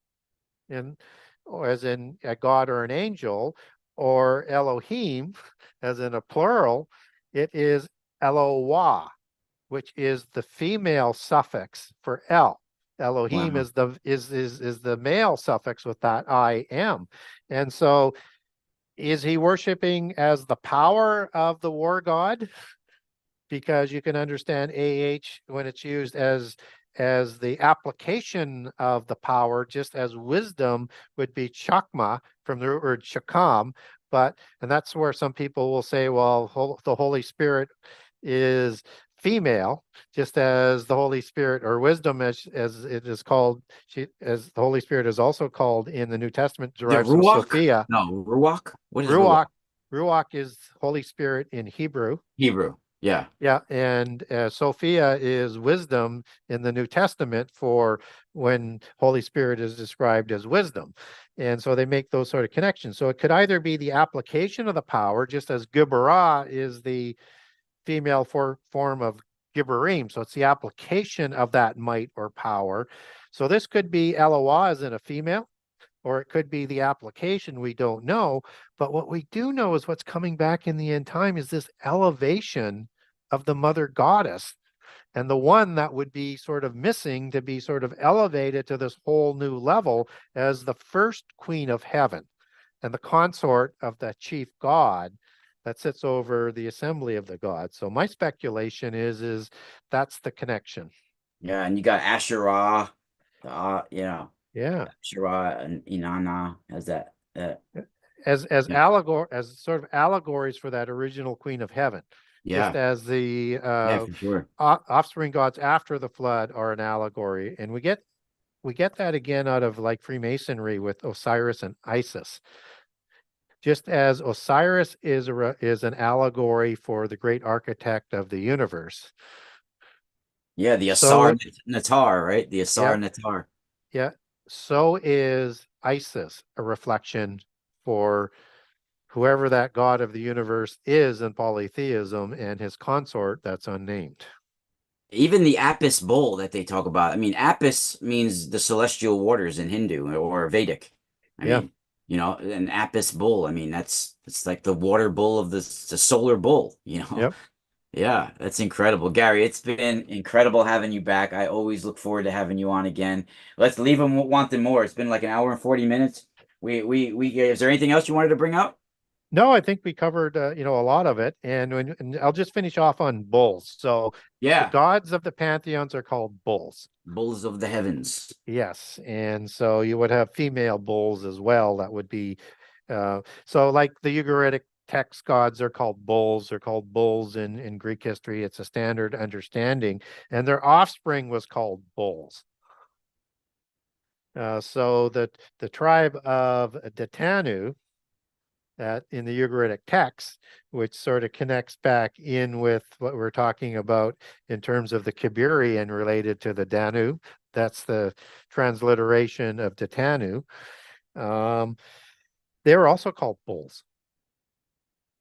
or as in a god or an angel, or Elohim as in a plural. It is Eloah, which is the female suffix for El. Elohim is the male suffix with that I am. And so is he worshiping as the power of the war god? Because you can understand when it's used as the application of the power, just as wisdom would be chakma from the root word shakam. And that's where some people will say, well, the Holy Spirit is female, just as the Holy Spirit, or wisdom, as it is called, as the Holy Spirit is also called in the New Testament, derives from Sophia. No, Ruach. What is Ruach? Ruach is Holy Spirit in Hebrew. Yeah. And Sophia is wisdom in the New Testament, for when Holy Spirit is described as wisdom. And so they make those sort of connections. So it could either be the application of the power, just as Gibberah is the female form of Gibberim. So it's the application of that might or power. So this could be Eloah as in a female, or it could be the application. We don't know. But what we do know is what's coming back in the end time is this elevation of the mother goddess And the one that would be sort of missing to be sort of elevated to this whole new level as the first queen of heaven and the consort of the chief god that sits over the assembly of the gods. So my speculation is that's the connection. Yeah, and you got Asherah, Yeah. Asherah and Inanna as that. As sort of allegories for that original queen of heaven. Just Yeah, as the for sure. offspring gods after the flood are an allegory. And we get that again out of like Freemasonry with Osiris and Isis. Just as Osiris is an allegory for the great architect of the universe. Yeah, the So Asar-Natar, right? The Asar-Natar. Yeah. So is Isis a reflection for whoever that god of the universe is in polytheism and his consort that's unnamed. Even the Apis bull that they talk about. I mean, Apis means the celestial waters in Hindu or Vedic. I mean, an Apis bull. I mean, it's like the water bull of the solar bull, Yep. Yeah, that's incredible. Gary, it's been incredible having you back. I always look forward to having you on again. Let's leave them wanting more. It's been like an hour and 40 minutes. Is there anything else you wanted to bring up? No, I think we covered a lot of it, and I'll just finish off on bulls. So the gods of the pantheons are called bulls. Bulls of the heavens. Yes, and so you would have female bulls as well. That would be so like the Ugaritic text gods are called bulls. They're called bulls in Greek history. It's a standard understanding, and their offspring was called bulls. So that the tribe of Detanu, that in the Ugaritic text, which sort of connects back in with what we're talking about in terms of the Kabiri and related to the Danu. That's the transliteration of Detanu. They were also called bulls.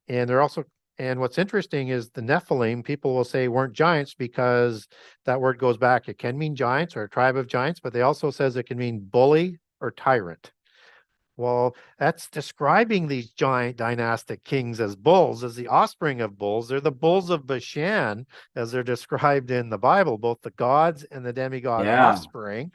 And what's interesting is the Nephilim, people will say weren't giants because that word goes back. It can mean giants or a tribe of giants, but they also says it can mean bully or tyrant. Well, that's describing these giant dynastic kings as bulls, as the offspring of bulls. They're the bulls of Bashan, as they're described in the Bible, both the gods and the demigod offspring.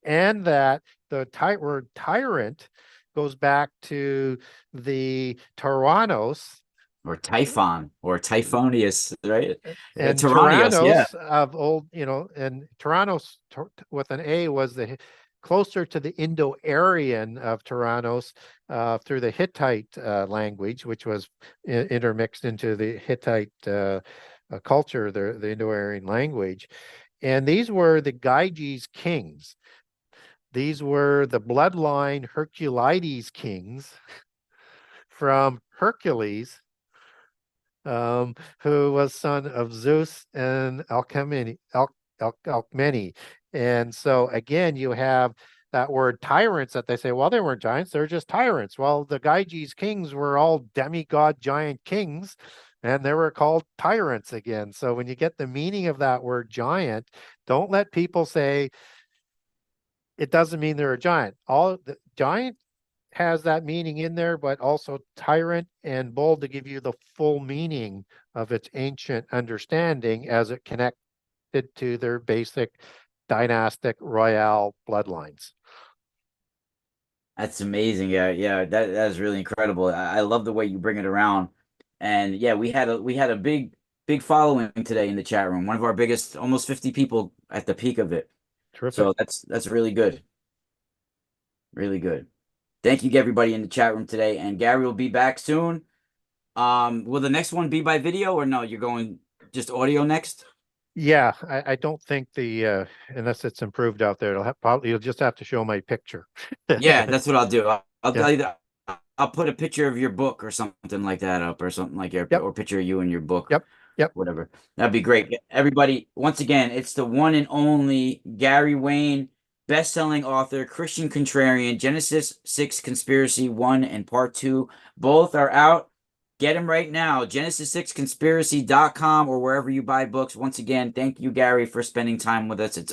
And that the word tyrant goes back to the Tyrannos, or Typhon or Typhonius, right? And Tyrannos of old, and Tyrannos with an A was the closer to the Indo-Aryan of Tyrannos through the Hittite language, which was intermixed into the Hittite culture, the Indo-Aryan language. And these were the Gyges kings. These were the bloodline Herculides kings from Hercules, who was son of Zeus and Alcmene. And so again, you have that word tyrants that they say, well, they weren't giants, they're just tyrants. Well, the Gyges kings were all demigod giant kings, and they were called tyrants again. So when you get the meaning of that word giant, don't let people say it doesn't mean they're a giant. All the giant has that meaning in there, but also tyrant and bull to give you the full meaning of its ancient understanding as it connected to their basic dynastic royal bloodlines. That's amazing. Yeah, that is really incredible. I love the way you bring it around. And yeah, we had a big following today in the chat room. One of our biggest, almost 50 people at the peak of it. Terrific. So that's really good. Really good. Thank you everybody in the chat room today. And Gary will be back soon. Will the next one be by video or no? You're going just audio next? Yeah, I don't think unless it's improved out there, you'll just have to show my picture. Yeah, that's what I'll do. I'll put a picture of your book or something like that up, or something like your or picture of you in your book. Yep. Whatever. That'd be great. Everybody, once again, it's the one and only Gary Wayne, best-selling author, Christian contrarian, Genesis 6 Conspiracy 1 and Part 2. Both are out. Get them right now. Genesis6conspiracy.com or wherever you buy books. Once again, thank you, Gary, for spending time with us. It's